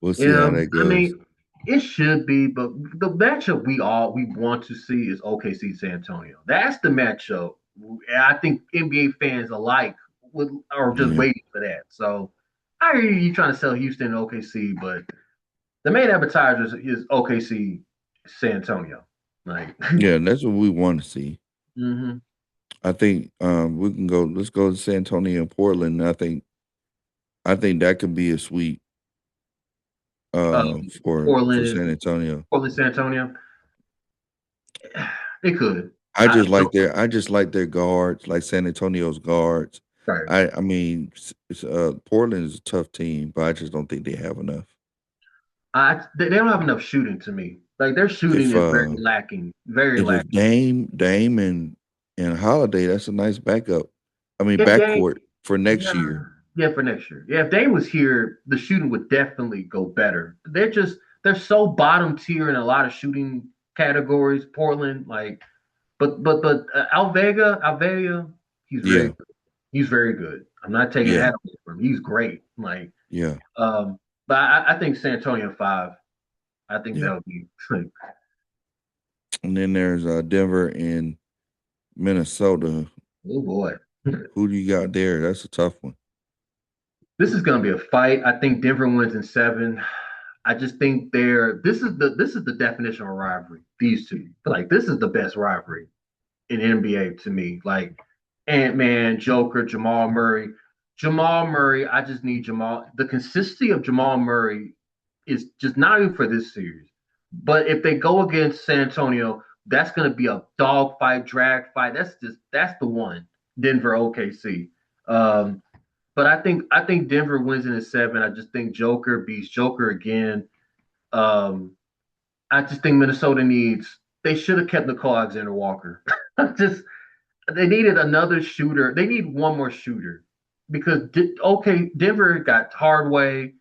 We'll see how Yeah, that I goes. mean, it should be, but the matchup we want to see is OKC San Antonio. That's the matchup. I think NBA fans alike are just Yeah, waiting for that. So I hear you trying to sell Houston and OKC, but the main advertiser is OKC San Antonio. Like, yeah, that's what we want to see. hmm I think we can go. Let's go to San Antonio and Portland. I think that could be a sweep uh, for Portland, San Antonio. Portland, San Antonio. It could. I I just like don't. their guards, like San Antonio's guards. Sorry. I mean, Portland is a tough team, but I just don't think they have enough. They don't have enough shooting to me. Like their shooting If is very lacking, very if lacking. Dame and Holiday, that's a nice backup. I mean, If they, backcourt for next yeah, year. yeah, for next year, yeah, if Dame was here, the shooting would definitely go better. They're so bottom tier in a lot of shooting categories. Portland, like, but Alvega, he's very Yeah, good. He's very good. I'm not taking yeah, that away from him. He's great. Like, yeah, but I think San Antonio five. I think yeah. that'll be. And then there's Denver and Minnesota. Oh boy. Who do you got there? That's a tough one. This is going to be a fight. I think Denver wins in seven. I just think this is the definition of a rivalry. These two, like this is the best rivalry in NBA to me. Like Ant Man, Joker, Jamal Murray. Jamal Murray, I just need Jamal. The consistency of Jamal Murray is just not even for this series. But if they go against San Antonio, that's going to be a dog fight, drag fight. That's the one. Denver OKC. Um, but I think Denver wins in a seven. I just think Joker beats Joker again. Um, I just think Minnesota needs. They should have kept Nicole Alexander Walker. just they needed another shooter. They need one more shooter because Denver got Hardway.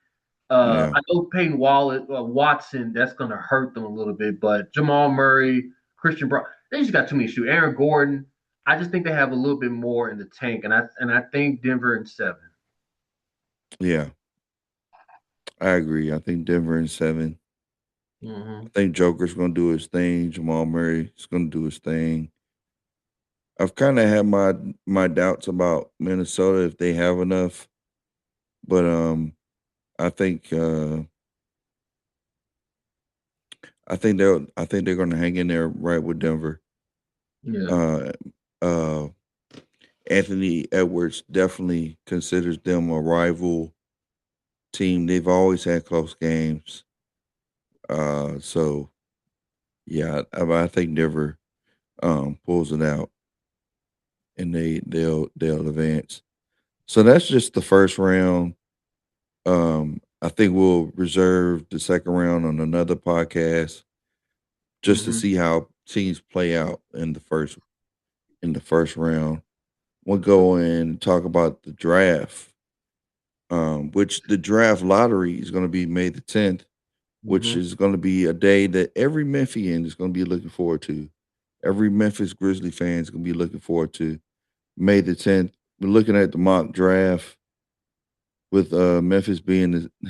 Yeah, I know Peyton Watson. That's going to hurt them a little bit, but Jamal Murray, Christian Brown, they just got too many shooters. Aaron Gordon. I just think they have a little bit more in the tank, and I think Denver in seven. yeah. I agree. I think Denver in 7. I Hmm. think Joker's gonna do his thing. Jamal Murray is gonna do his thing. I've kind of had my doubts about Minnesota if they have enough, but I think uh, I think they're gonna hang in there right with Denver. Yeah. Uh, uh, Anthony Edwards definitely considers them a rival team. They've always had close games. So yeah, I think Denver pulls it out and they'll advance. So that's just the first round. I think we'll reserve the second round on another podcast just to Hmm. see how teams play out in the first round. We'll go and talk about the draft, which the draft lottery is going to be May the 10th, which Hmm. is going to be a day that every Memphian is going to be looking forward to. Every Memphis Grizzly fan is going to be looking forward to May the 10th. We're looking at the mock draft with Memphis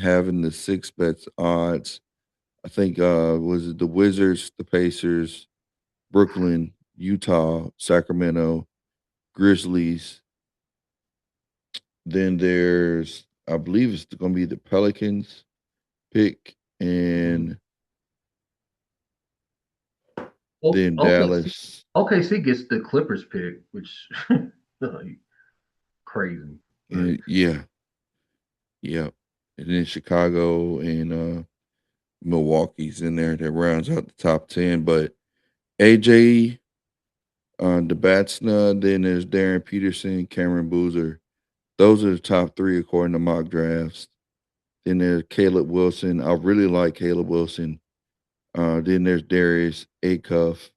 having the six bets odds. I think was it the Wizards, the Pacers, Brooklyn, Utah, Sacramento, Grizzlies. Then there's I believe it's going to be the Pelicans pick, Hmm. and Oh, then okay. Dallas. OKC gets the Clippers pick, which crazy. But And yeah, yeah. And then Chicago and Milwaukee's in there that rounds out the top 10. But AJ, DeBatsna, then there's Darren Peterson, Cameron Boozer. Those are the top three according to mock drafts. Then there's Caleb Wilson. I really like Caleb Wilson. Then there's Darius Acuff.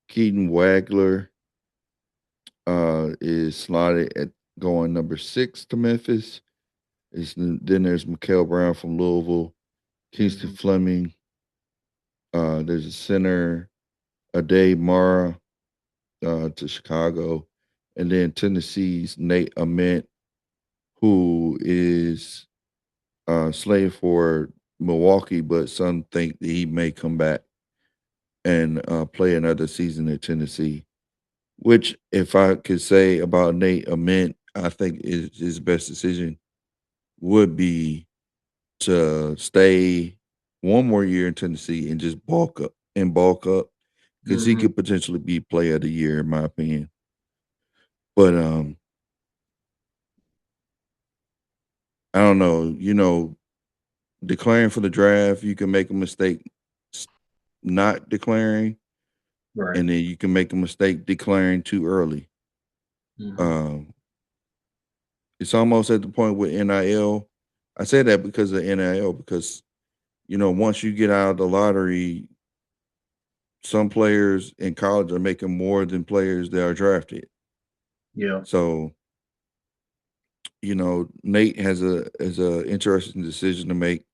Keaton Wagler is slotted at going number 6 to Memphis. Then there's Mikael Brown from Louisville. Kingston mhm. Fleming. There's a center, Ade Mara to Chicago. And then Tennessee's Nate Ament, who is slated for Milwaukee, but some think that he may come back and play another season at Tennessee. Which, if I could say about Nate Ament, I think his best decision would be to stay one more year in Tennessee and just bulk up because he Mhm. could potentially be player of the year in my opinion. But I don't know. Declaring for the draft, you can make a mistake not declaring, Right. and then you can make a mistake declaring too early. Mhm. Um, it's almost at the point with NIL. I say that because of NIL because once you get out of the lottery, some players in college are making more than players that are drafted. Yeah. So Nate has a interesting decision to make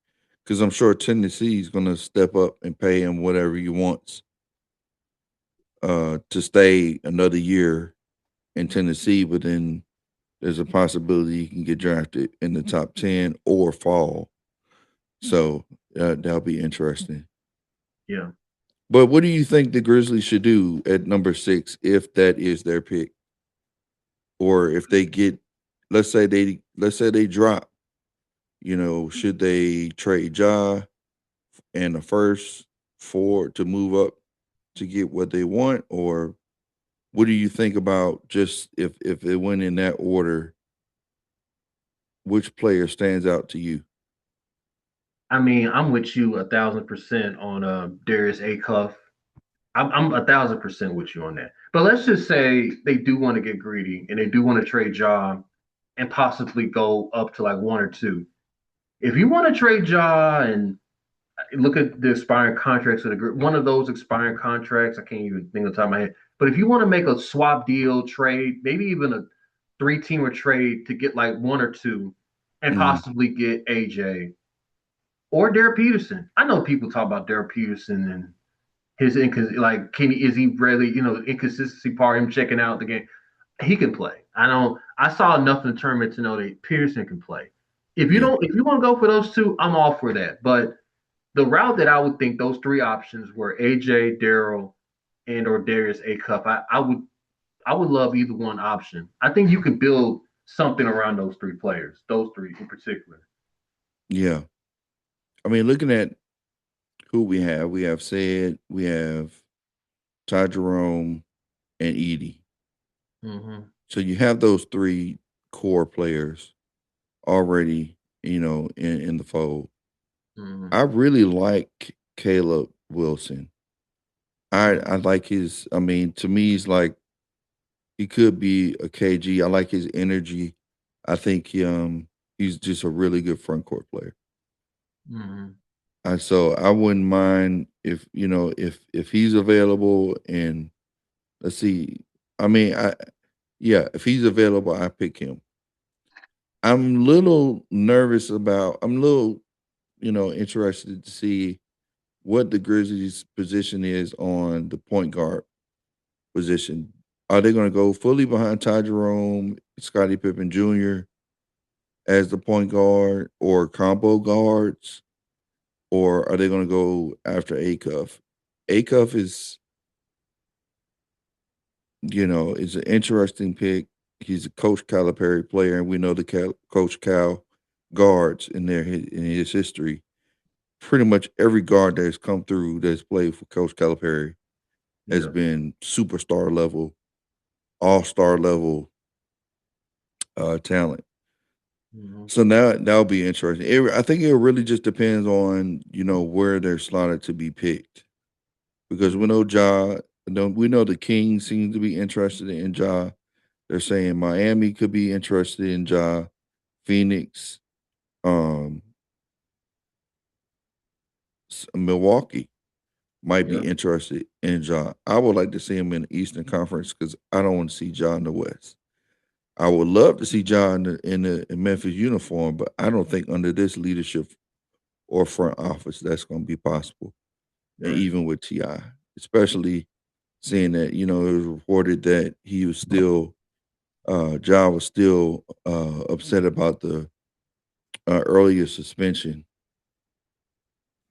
because I'm sure Tennessee is going to step up and pay him whatever he wants to stay another year in Tennessee, but then there's a possibility he can get drafted in the top 10 or fall. So that'll be interesting. Yeah. But what do you think the Grizzlies should do at number 6 if that is their pick, or if they get, let's say they drop? Should they trade Ja and the first four to move up to get what they want, or what do you think about just if it went in that order? Which player stands out to you? I mean, I'm with you 1,000% on Darius Acuff. I'm 1,000% with you on that. But let's just say they do want to get greedy and they do want to trade Ja and possibly go up to like one or two. If you want to trade Ja and look at the expiring contracts of the group, one of those expiring contracts, I can't even think of the top of my head. But if you want to make a swap deal trade, maybe even a three-teamer trade to get like one or two and Mhm. possibly get AJ or Derek Peterson. I know people talk about Derek Peterson and his like can he is he really inconsistency part him checking out the game. He can play. I know I saw enough in the tournament to know that Pearson can play. Yeah. if you want to go for those two, I'm all for that. But the route that I would think those three options were AJ, Daryl, and or Darius A. Cup. I would love either one option. I think you could build something around those three players, those three in particular. Yeah. I mean, looking at who we have said, we have Ty Jerome and Edie. Mm-hmm. So you have those three core players already, in the fold. Mm-hmm. I really like Caleb Wilson. I Mm-hmm. like his. I mean, to me, he's like he could be a KG. I like his energy. I think he's just a really good front court player. Mm-hmm. So I wouldn't mind if if he's available and let's see. I mean, yeah, if he's available, I pick him. I'm a little nervous about. I'm a little interested to see what the Grizzlies' position is on the point guard position. Are they going to go fully behind Ty Jerome, Scottie Pippen Jr. as the point guard, or combo guards, or are they going to go after Acuff? Acuff is an interesting pick. He's a Coach Calipari player, and we know the Coach Cal guards in his history. Pretty much every guard that has come through that's played for Coach Calipari has Yeah. been superstar level, all star level talent. Mm-hmm. So now that'll be interesting. I think it really just depends on where they're slotted to be picked because we Mm-hmm. know we know the Kings seem to be interested in Ja. They're saying Miami could be interested in Ja. Phoenix, um, Milwaukee might be Yeah. interested in Ja. I would like to see him in the Eastern Conference because I don't want to see Ja in the West. I would love to see Ja in the Memphis uniform, but I don't think under this leadership or front office that's going to be possible. And Right. even with Ti, especially seeing that it was reported that he was still Ja was still upset about the earlier suspension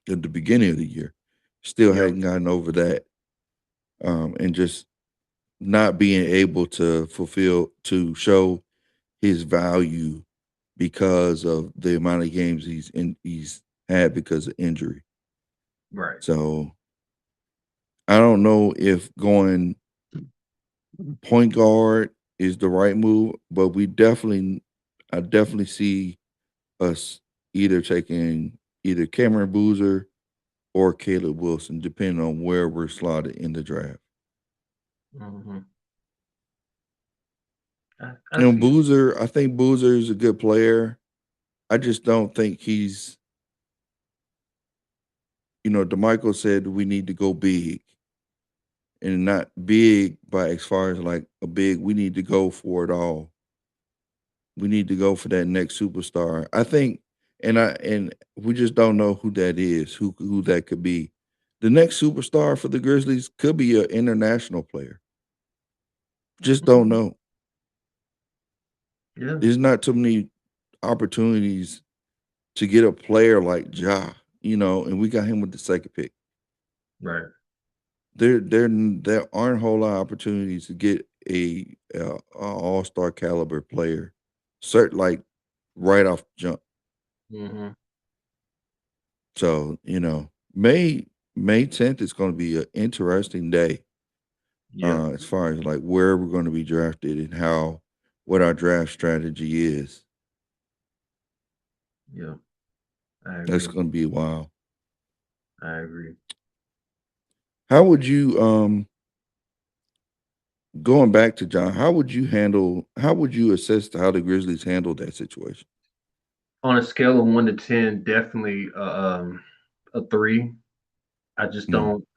at the beginning of the year. Still Yeah. hadn't gotten over that, and just not being able to show his value because of the amount of games he's had because of injury. Right. So I don't know if going point guard is the right move, but I definitely see us either taking either Cameron Boozer or Caleb Wilson, depending on where we're slotted in the draft. Mm-hmm. I And see it. Boozer, I think Boozer is a good player. I just don't think he's, DeMichael said we need to go big and not big by as far as like a big, we need to go for it all. We need to go for that next superstar. I think, and we just don't know who that is, who that could be. The next superstar for the Grizzlies could be an international player. Just don't Mhm. know. Yeah. There's not too many opportunities to get a player like Ja, and we got him with the second pick. Right. There aren't a whole lot of opportunities to get a all star caliber player, cert like right off the jump. Mm-hmm. So May 10th is going to be an interesting day Yeah. as far as like where we're going to be drafted and what our draft strategy is. Yeah. I That's agree. going to be wild. I agree. How would you going back to John? How would you assess how the Grizzlies handled that situation? On a scale of 1 to 10, definitely a three. I just Mm, don't.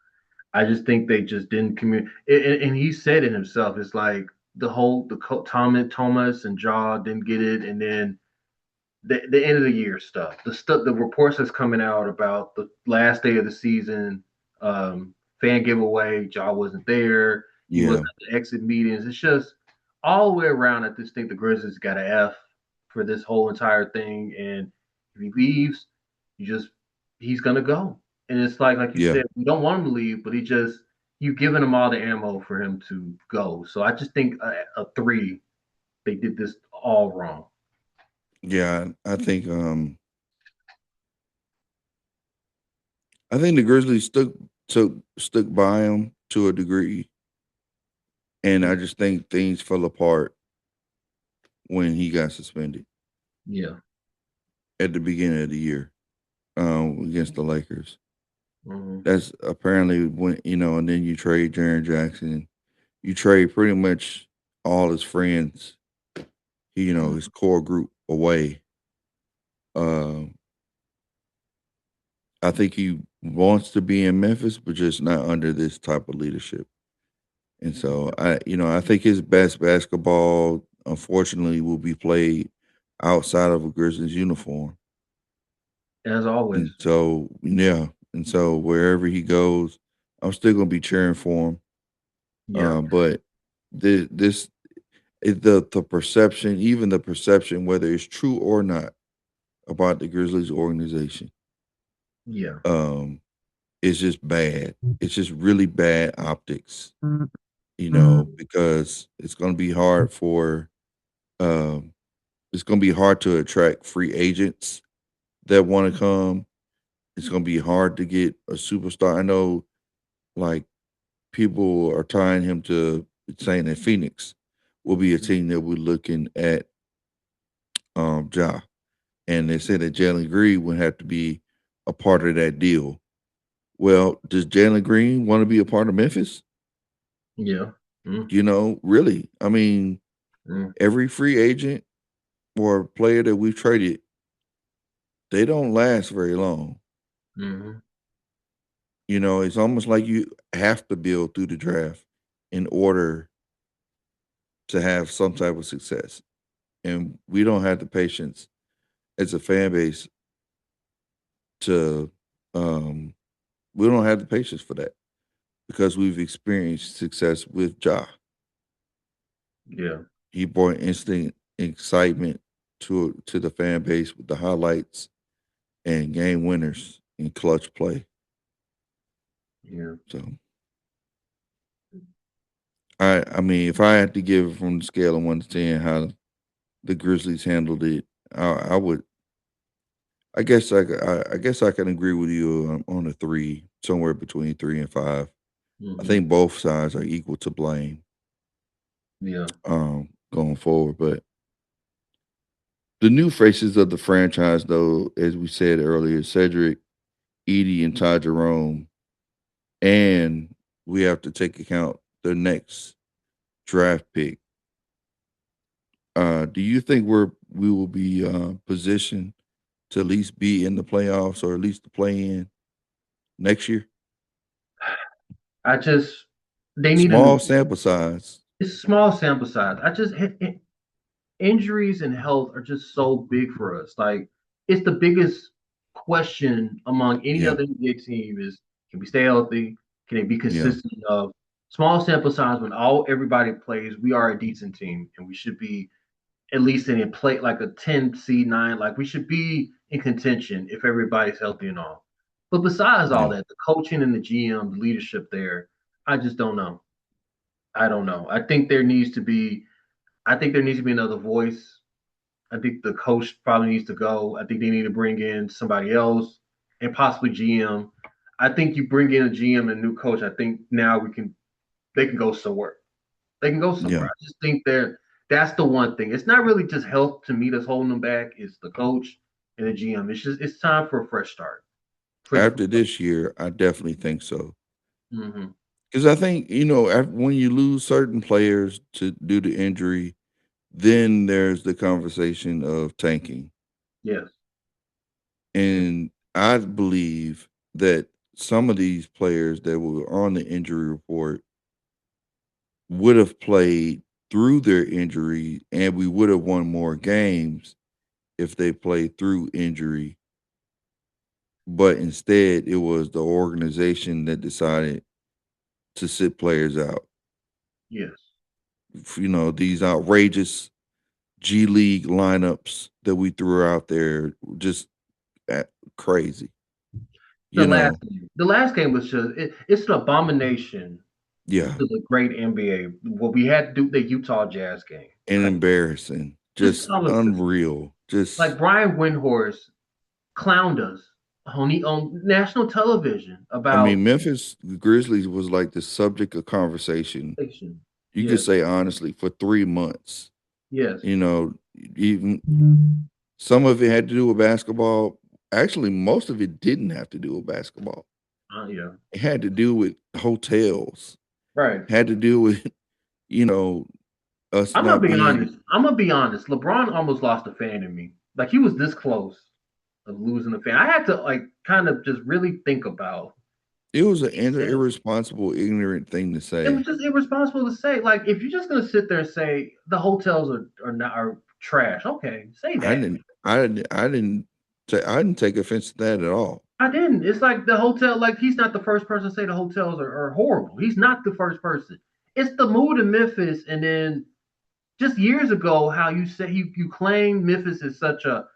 I just think they just didn't communicate. And he said it himself. It's like Thomas and Jaw didn't get it, and then the end of the year stuff. The reports that's coming out about the last day of the season, fan giveaway. Jaw wasn't there. He yeah, wasn't at the exit meetings. It's just all the way around. I just think the Grizzlies got an F for this whole entire thing. And if he leaves, you just he's gonna go. And it's like you Yeah. said, we don't want him to leave, but you've given him all the ammo for him to go. So I just think a three, they did this all wrong. Yeah, I think the Grizzlies stuck by him to a degree, and I just think things fell apart when he got suspended Yeah. at the beginning of the year against the Lakers. Hmm. That's apparently when and then you trade Jaren Jackson, you trade pretty much all his friends, his core group away. Uh, I think he wants to be in Memphis, but just not under this type of leadership. And so I think his best basketball, unfortunately, will be played outside of a Grizzlies uniform. As always. And so, yeah, and so wherever he goes, I'm still gonna be cheering for him. Yeah. But this the perception, even the perception, whether it's true or not, about the Grizzlies organization, Yeah. um, is just bad. It's just really bad optics, because um, it's going to be hard to attract free agents that want to come. It's going to be hard to get a superstar. I know, like, people are tying him to saying that Phoenix will be a team that we're looking at Ja. And they said that Jalen Green would have to be a part of that deal. Well, does Jalen Green want to be a part of Memphis? Yeah. Mm, Really? I mean, mm, every free agent or player that we've traded, they don't last very long. mm-hmm. It's almost like you have to build through the draft in order to have some type of success. And we don't have the patience as a fan base to we don't have the patience for that because we've experienced success with Ja. Yeah. He brought instant excitement to the fan base with the highlights and game winners in clutch play. Yeah. So I mean, if I had to give it from the scale of 1 to 10 how the Grizzlies handled it, I would. I guess I can agree with you on a three, somewhere between 3 and 5. I Mm-hmm. think both sides are equal to blame Yeah. going forward. But the new faces of the franchise, though, as we said earlier, Cedric, Edie, and Ty Jerome, and we have to take account the next draft pick. Do you think we will be positioned to at least be in the playoffs or at least to play in next year? I just they need a new. Small sample size. It's a small sample size. Injuries and health are just so big for us. Like it's the biggest question among any Yeah, other NBA team is can we stay healthy? Can they be yeah, consistent enough? Small sample size when all everybody plays, we are a decent team and we should be at least in a play like a 10 seed 9. Like we should be in contention if everybody's healthy and all. But besides all yeah. that, the coaching and the GM, the leadership there, I just don't know. I don't know. I think there needs to be another voice. I think the coach probably needs to go. I think they need to bring in somebody else and possibly GM. I think you bring in a GM and a new coach. I think now they can go somewhere. They can go Yeah. somewhere. I just think that's the one thing. It's not really just health to me that's holding them back. It's the coach and the GM. It's time for a fresh start. Fresh. After this year, I definitely think so. Mm-hmm. Because I think when you lose certain players to due to injury, then there's the conversation of tanking. Yes. Yeah. And I believe that some of these players that were on the injury report would have played through their injury, and we would have won more games if they played through injury. But instead, it was the organization that decided to sit players out. Yes. These outrageous G League lineups that we threw out there, just crazy. The You last know, game, the last game was it's an abomination yeah, to the great NBA. What we had to do the Utah Jazz game, and like embarrassing, just just tell us this. unreal. Like Just, Brian Windhorst clowned us on national television I about mean, Memphis Grizzlies was like the subject of conversation. fiction. You could Yes, say honestly for 3 months. yes, You know, even some of it had to do with basketball. Actually, most of it didn't have to do with basketball. yeah, It had to do with hotels. right. Had to do with you know us I'm gonna not be being. honest. I'm gonna be honest. LeBron almost lost a fan in me. Like he was this close of losing a fan. I had to like kind of just really think about It was what an he said. irresponsible, ignorant thing to It was say. just irresponsible to say. Like if you're just gonna sit there and say the hotels are trash, okay, say I that. didn't. I didn't. I didn't take offense to that at all. I didn't. It's like the hotel. Like he's not the first person to say the hotels are horrible. He's not the first person. It's the mood in Memphis, and then just years ago, how you said you claimed Memphis is such a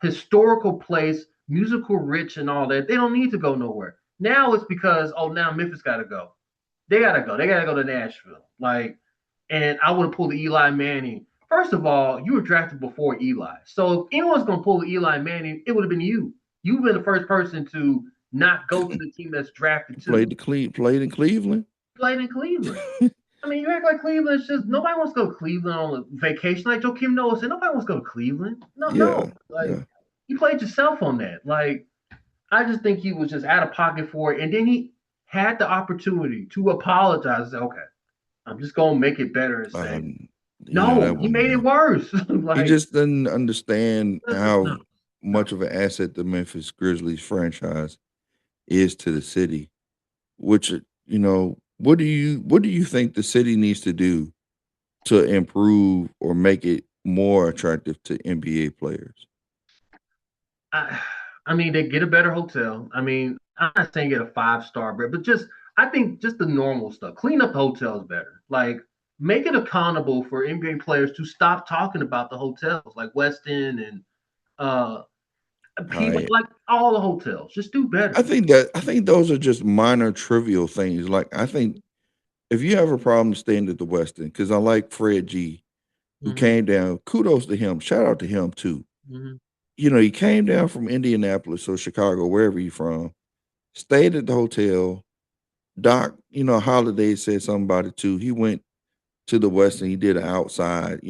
historical place, musical rich, and all that. They don't need to go nowhere. Now it's because now Memphis got to go. They gotta go. They gotta go to Nashville. Like, and I would have pulled the Eli Manning. First of all, you were drafted before Eli, so if anyone's gonna pull the Eli Manning, it would have been you. You've been the first person to not go to the team that's drafted to. Played in Cleveland. Played in Cleveland. I mean, you act like Cleveland's just nobody wants to go to Cleveland on a vacation. Like Joakim Noah said, nobody wants to go to Cleveland. No, Yeah, no. Like yeah. you played yourself on that. Like I just think he was just out of pocket for it. And then he had the opportunity to apologize and say, okay, I'm just gonna make it better and say, Um, no, that he wasn't made it enough. worse. He Like, just didn't understand no, how no. much of an asset the Memphis Grizzlies franchise is to the city. Which what do you think the city needs to do to improve or make it more attractive to NBA players? I, I mean, they get a better hotel. I mean, I'm not saying get a 5-star, but just I think just the normal stuff. Clean up the hotels better. Like make it accountable for NBA players to stop talking about the hotels, like Weston and uh people Hyatt. like all the hotels. Just do better. I think those are just minor trivial things. Like I think if you have a problem staying at the Westin, because I like Fred G, who Mm-hmm, came down. Kudos to him. Shout out to him too. mm-hmm. He came down from Indianapolis or Chicago, wherever he's from, stayed at the hotel. Doc, Holiday said something about it too. He went to the West and he did it outside,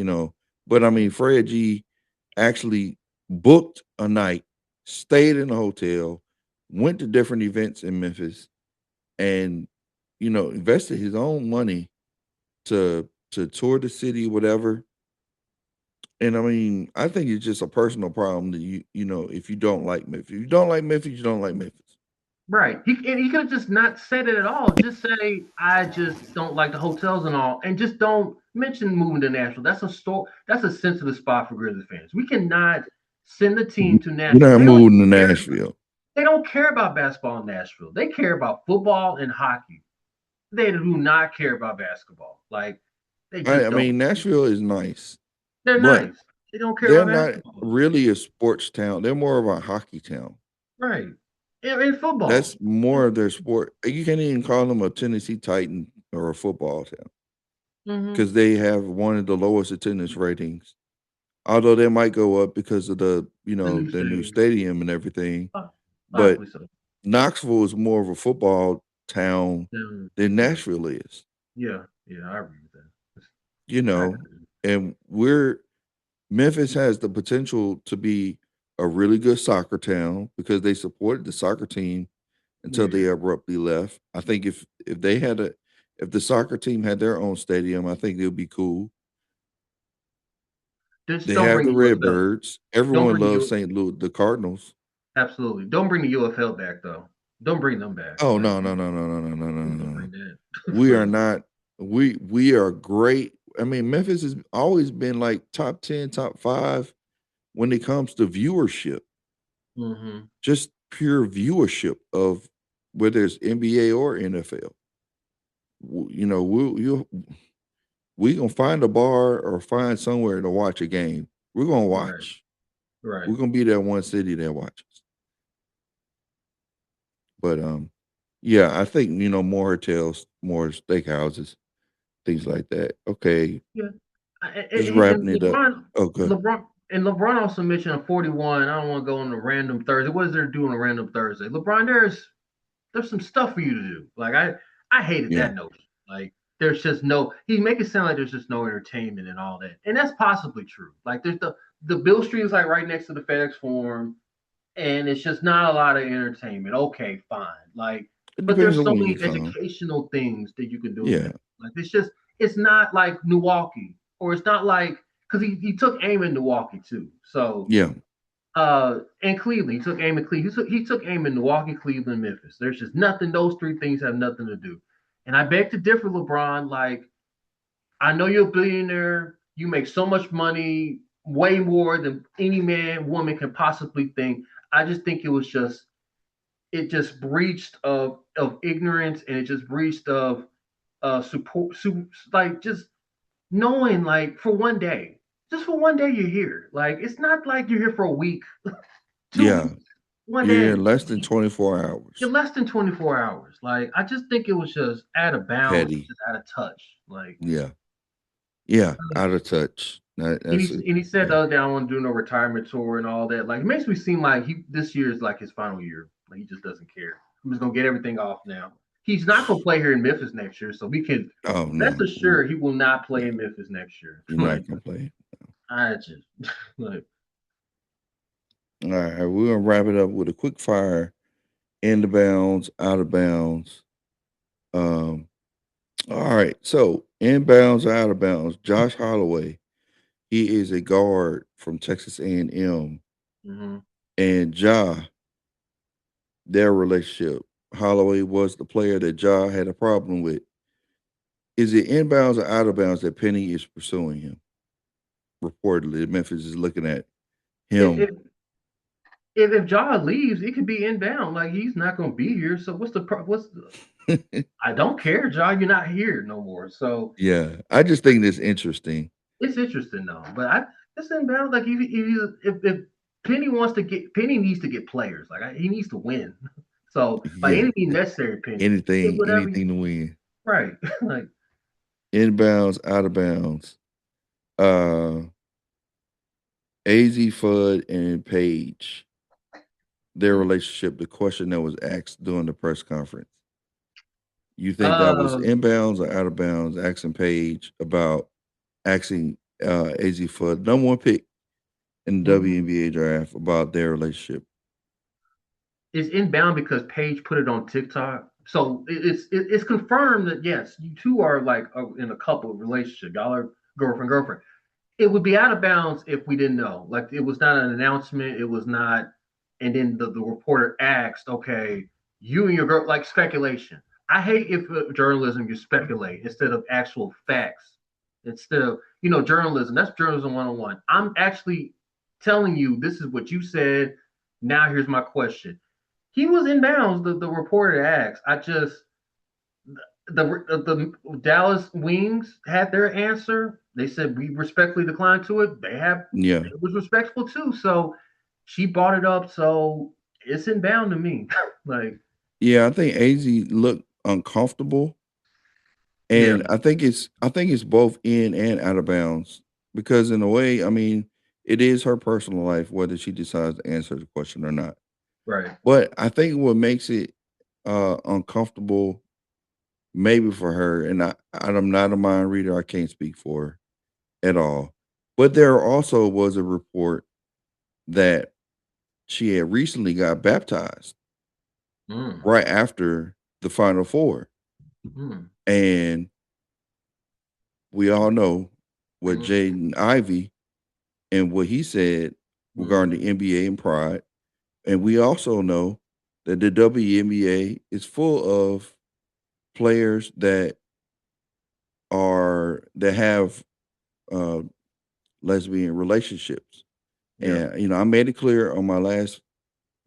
But I mean, Fred G actually booked a night, stayed in a hotel, went to different events in Memphis, and invested his own money to tour the city, whatever. And I mean, I think it's just a personal problem that if you don't like Memphis, you don't like Memphis, you don't like Memphis. Right. He could have just not said it at all. Just say, I just don't like the hotels and all. And just don't mention moving to Nashville. That's a sensitive spot for Grizzlies fans. We cannot send the team to You're Nashville. not They don't moving to care. Nashville. They don't care about basketball in Nashville. They care about football and hockey. They do not care about basketball. Like they I, just I don't. mean, Nashville is nice, They're but nice. They don't care they're about not basketball. really a sports town. They're more of a hockey town. Right. In football. That's more of their sport. You can't even call them a Tennessee Titan or a football town Mm-hmm. because they have one of the lowest attendance ratings. Although they might go up because of The new their new stadium. stadium and everything. But Possibly so. Knoxville is more of a football town than Yeah. Nashville is. Yeah. Yeah. I agree with that. You I know, agree. and Memphis has the potential to be a really good soccer town because they supported the soccer team until they Yeah. abruptly left. I think if the soccer team had their own stadium, I think it would be cool. Just They don't have bring the the UFL. Redbirds. Don't Everyone bring the loves U. St. Louis, the Cardinals. Absolutely. Don't bring the UFL back though. Don't bring them back. Oh Like no, no, no, no, no, no, no, no, please no, don't no. bring that. We For are not. We are great. I mean, Memphis has always been like top 10, top 5 when it comes to viewership. mm-hmm. Just pure viewership of whether it's NBA or NFL. You know, We gonna find a bar or find somewhere to watch a game. We're gonna Right. watch. Right. We're gonna be that one city that watches. But yeah, I think more hotels, more steakhouses, things like that. Okay, Yeah. just And wrapping it up. LeBron, Okay. LeBron also mentioned a 41. I don't want to go on a random Thursday. What is there doing a random Thursday? LeBron, there's some stuff for you to do. Like I hated Yeah. that notion. Like there's just no. He make it sound like there's just no entertainment and all that, and that's possibly true. Like there's the Bill Street is like right next to the FedEx Forum, and it's just not a lot of entertainment. Okay, fine. Like, It but depends there's on so when you many come. educational things that you can do in Yeah. Memphis. Like it's not like Milwaukee, or it's not like because he took aim in Milwaukee too. So Yeah. and Cleveland, he took aim in Cleveland. He took aim in Milwaukee, Cleveland, Memphis. There's just nothing. Those three things have nothing to do. And I beg to differ, LeBron. Like I know you're a billionaire. You make so much money, way more than any man, woman can possibly think. I just think it just breached of ignorance, and it just breached of support, like just knowing like for one day, just for one day you're here. Like it's not like you're here for a week, two Yeah. weeks, one You're here day. in less than 24 You're hours. less than 24 hours. Like I just think it was just out of bounds, Petty. just out of touch. Like Yeah. Yeah. Out of touch. And That's he it. and he said the Yeah. other day, I don't want to do no retirement tour and all that. Like it makes me seem like this year is like his final year. Like he just doesn't care. I'm just gonna get everything off now. He's not gonna play here in Memphis next year, so we can Oh rest no. assured he will not play Yeah. in Memphis next year. You're Like not gonna play. I just like All right. We're gonna wrap it up with a quick fire. In the bounds, out of bounds. Um, all right. So inbounds, out of bounds. Josh Holloway. He is a guard from Texas A&M, mhm. and Ja. Their relationship. Holloway was the player that Ja had a problem with. Is it inbounds or out of bounds that Penny is pursuing him? Reportedly, Memphis is looking at if him. if if Ja leaves, it could be inbound. Like he's not gonna be here. So what's the I don't care, Ja. You're not here no more. So Yeah, I just think this interesting. it's interesting though, but it's inbound. Like if Penny needs to get players. Like he needs to win. So by Yeah, any means necessary, Penny, get anything, whatever. anything to win. Right. Like Inbounds, out of bounds. Uh, Az Fudd and Page, their mm. relationship. The question that was asked during the press conference. You think that was uh, inbounds or out of bounds? Asking Page about asking Az Fudd, number one pick in the mm, WNBA draft, about their relationship. it's inbound because Paige put it on TikTok. So it's confirmed that yes, you two are like in a couple relationship. Y'all are girlfriend. It would be out of bounds if we didn't know. Like it was not an announcement. It was not. And then the reporter asked, "Okay, you and your girl," like speculation. I hate if journalism you speculate instead of actual facts. Instead of journalism, that's journalism 101. I'm actually telling you this is what you said. Now here's my question. He was in bounds. The reporter asked. I just the Dallas Wings had their answer. They said we respectfully declined to it. Yeah, It was respectful too. So she brought it up. So it's inbound to me. Like yeah. I think Az looked uncomfortable, yeah, and I think it's both in and out of bounds because in a way, I mean, it is her personal life whether she decides to answer the question or not. right. But I think what makes it uncomfortable, maybe for her, and I'm not a mind reader. I can't speak for her at all. But there also was a report that she had recently got baptized Mm, right after the Final Four. mm, And we all know what mm, Jaden Ivey and what he said mm. regarding the NBA and pride. And we also know that the WNBA is full of players that have uh, lesbian relationships. Yeah. And I made it clear on my last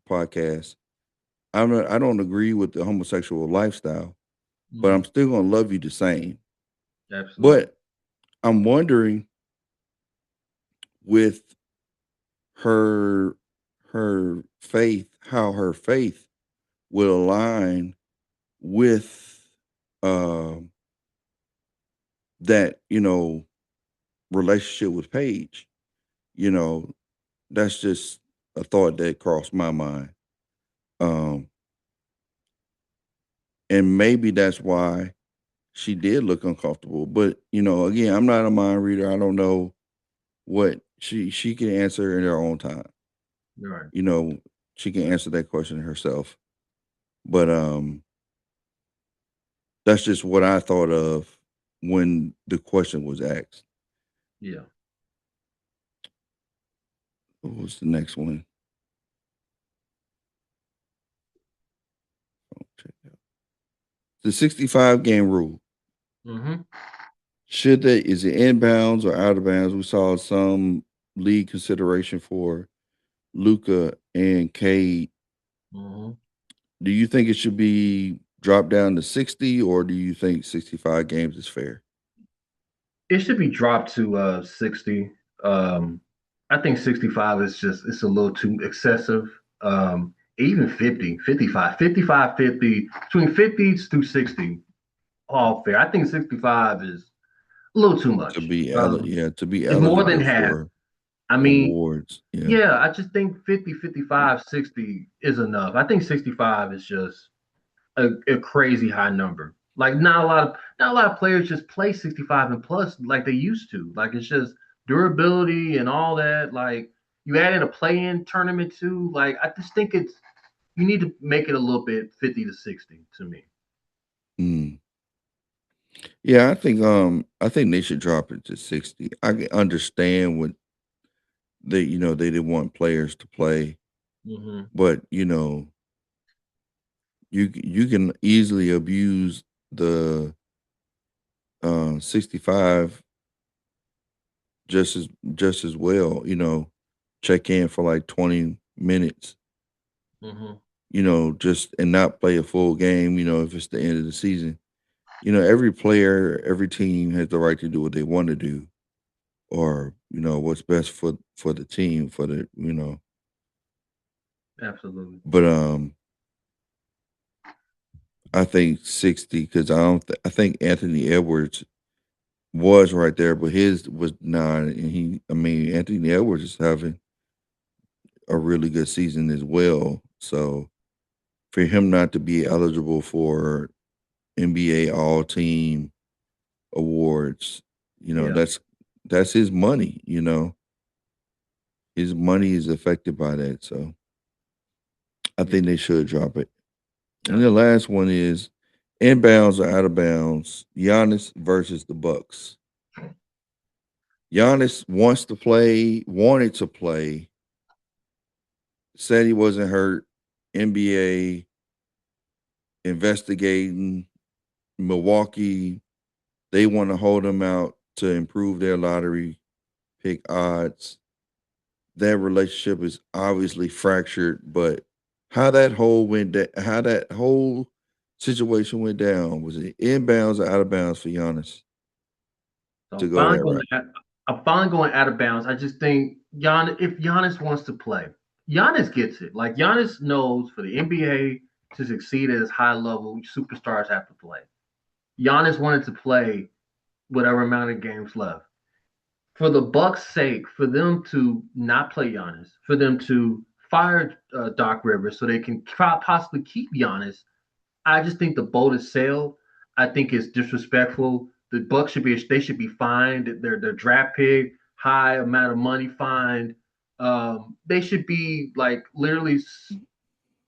podcast. I don't agree with the homosexual lifestyle, but Mm, I'm still gonna love you the same. absolutely. But I'm wondering with her her faith, how her faith will align with um that, relationship with Paige. You know, that's just a thought that crossed my mind. Um, and maybe that's why she did look uncomfortable. But, again, I'm not a mind reader. I don't know what she can answer in her own time. Right. You know, she can answer that question herself. But that's just what I thought of when the question was asked. Yeah. What was the next one? Check it out. The 65 game rule. Mm-hmm. Should that is it inbounds or out of bounds? We saw some league consideration for Luca and Cade. Mm-hmm. Do you think it should be dropped down to 60 or do you think 65 games is fair? It should be dropped to 60. Um, I think 65 is just it's a little too excessive. Even 50, 55, 55, 50, between 50 to 60, all fair. I think 65 is a little too To much. be to be It's more than eligible half. for I mean, awards. Yeah. yeah, I just think 50, 55, 60 is enough. I think 65 is just a crazy high number. Like not a lot of players just play 65 and plus like they used to. Like it's just durability and all that. Like you add in a play-in tournament too. Like I just think it's you need to make it a little bit 50 to 60 to me. Mm. Yeah, I think they should drop it to 60. I can understand what they didn't want players to play, Hmm. but you can easily abuse the 65 just as well, check in for like 20 minutes, Hmm. just and not play a full game, if it's the end of the season. Every player, every team has the right to do what they want to do or, what's best for the team, for the. Absolutely. But I think 60 because I think Anthony Edwards was right there, but his was not. And Anthony Edwards is having a really good season as well. So for him not to be eligible for NBA All Team awards, Yeah. that's his money. His money is affected by that. So I Yeah. think they should drop it. And the Absolutely. last one is inbounds or out of bounds. Giannis versus the Bucks. Giannis wanted to play, said he wasn't hurt. NBA investigating Milwaukee. They want to hold him out to improve their lottery pick odds. That relationship is obviously fractured, but how that whole situation went down, was it inbounds or out of bounds for Giannis So to go that route? I'm finally going out of bounds. I just think if Giannis wants to play, Giannis gets it. Like Giannis knows for the NBA to succeed at this high level, superstars have to play. Giannis wanted to play whatever amount of games left. For the Bucks' sake, for them to not play Giannis, for them to fire Doc Rivers so they can possibly keep Giannis, I just think the boat has sailed. I think it's disrespectful. The Bucks should be fined. Their draft pick, high amount of money fined. They should be like literally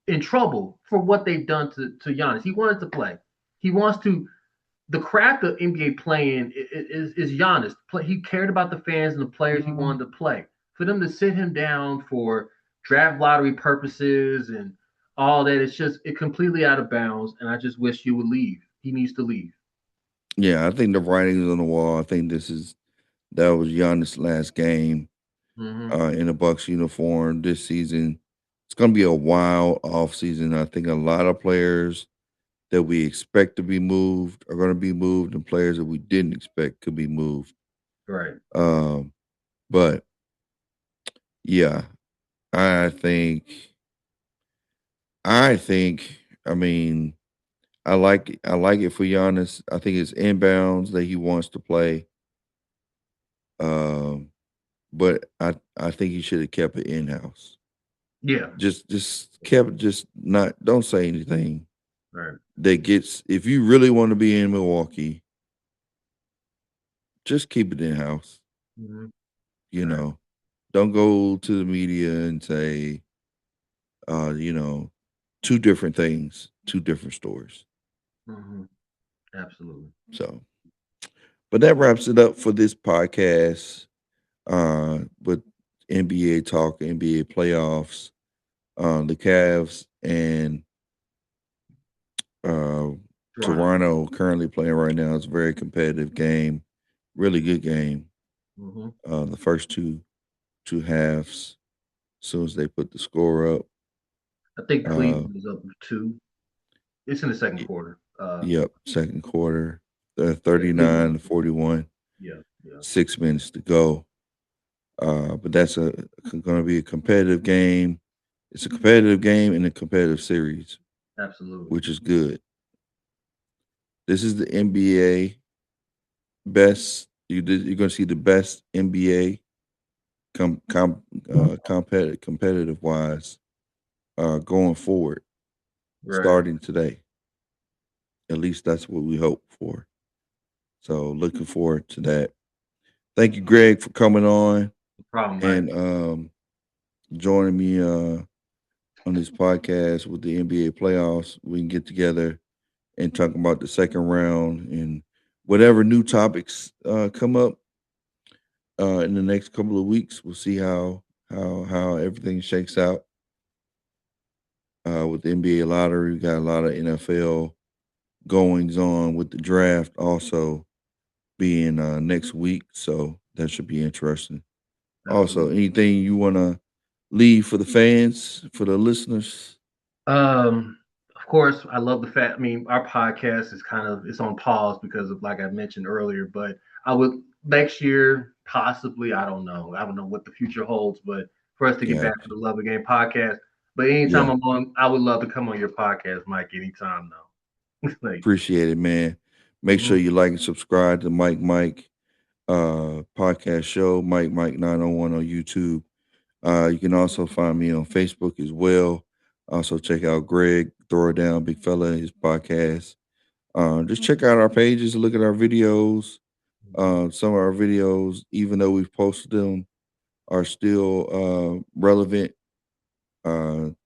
in trouble for what they've done to Giannis. He wanted to play. He wants to. The craft of NBA playing is Giannis. He cared about the fans and the players he wanted to play. For them to sit him down for draft lottery purposes and all that, it's just it completely out of bounds. And I just wish he would leave. He needs to leave. Yeah, I think the writing's on the wall. I think that was Giannis' last game Hmm. in a Bucks uniform this season. It's going to be a wild off season. I think a lot of players that we expect to be moved are going to be moved, and players that we didn't expect could be moved. Right. Um, but yeah, I think I think I mean I like it for Giannis. I think it's inbounds that he wants to play. Um, but I think he should have kept it in house. Yeah. Just kept just not don't say anything Right. that gets if you really want to be in Milwaukee, just keep it in house. Hmm. You Right. know, don't go to the media and say, you know, two different things, two different stories. Hmm. Absolutely. So, but that wraps it up for this podcast. With NBA talk, NBA playoffs, the Cavs and uh, Toronto. Toronto currently playing right now. It's a very competitive game, really good game. Hmm. The first two halves, as soon as they put the score up. I think Uh, Cleveland is up 2. It's in the second y- quarter. yep, second quarter, Yeah, Cleveland up 39 to 2. 41, Yeah. Yeah. 6 minutes to go. But that's going to be a competitive game. It's a competitive game and a competitive series, Absolutely. which is good. This is the NBA best. You're going to see the best NBA competitive wise going forward, Right. starting today. At least that's what we hope for. So looking forward to that. Thank you, Greg, for coming on No problem, Mike. and joining me on this podcast with the NBA playoffs. We can get together and talk about the second round and whatever new topics come up in the next couple of weeks. We'll see how everything shakes out with the NBA lottery. We got a lot of NFL goings on with the draft also being next week, so that should be interesting. Also, Absolutely. anything you want to leave for the fans, for the listeners? Of course, I love the fact. I mean, our podcast is kind of it's on pause because of like I mentioned earlier. But I would next year possibly. I don't know. I don't know what the future holds. But for us to get Yeah, back to the Love of Game podcast. But anytime yeah, I'm on, I would love to come on your podcast, Mike. Anytime though. Like, appreciate it, man. Make sure mhm. you like and subscribe to Mike podcast show, Mike 901 on YouTube. You can also find me on Facebook as well. Also check out Greg Throw It Down Big Fella, his podcast. Just check out our pages, look at our videos. Some of our videos, even though we've posted them, are still relevant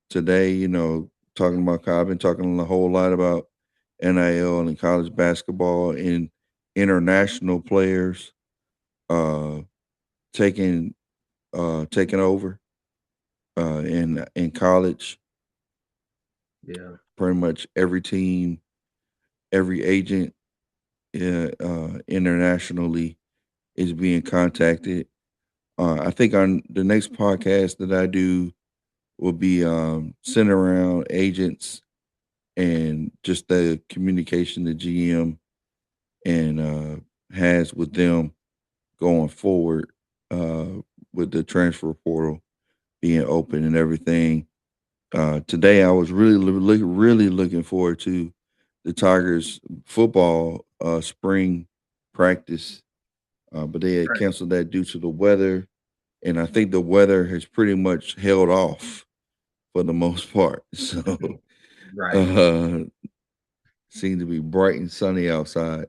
today. You know, talking about I've been talking a whole lot about NIL and college basketball and international players uh, taking taking over in college. Yeah. Pretty much every team, every agent internationally is being contacted. I think on the next podcast that I do will be centered around agents and just the communication the GM and has with them going forward uh, with the transfer portal being open and everything. Today, I was really looking forward to the Tigers football spring practice, but they had Right. canceled that due to the weather, and I think the weather has pretty much held off for the most part. So, Right. uh, seemed to be bright and sunny outside,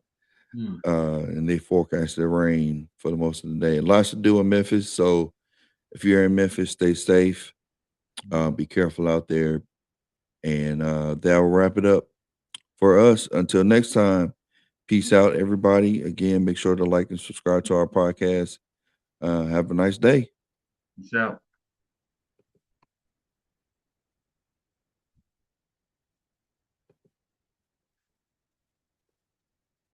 Hmm. and they forecasted rain for the most of the day. Lots to do in Memphis, so if you're in Memphis, stay safe. Be careful out there, and that will wrap it up for us. Until next time, peace out, everybody. Again, make sure to like and subscribe to our podcast. Have a nice day. Peace out.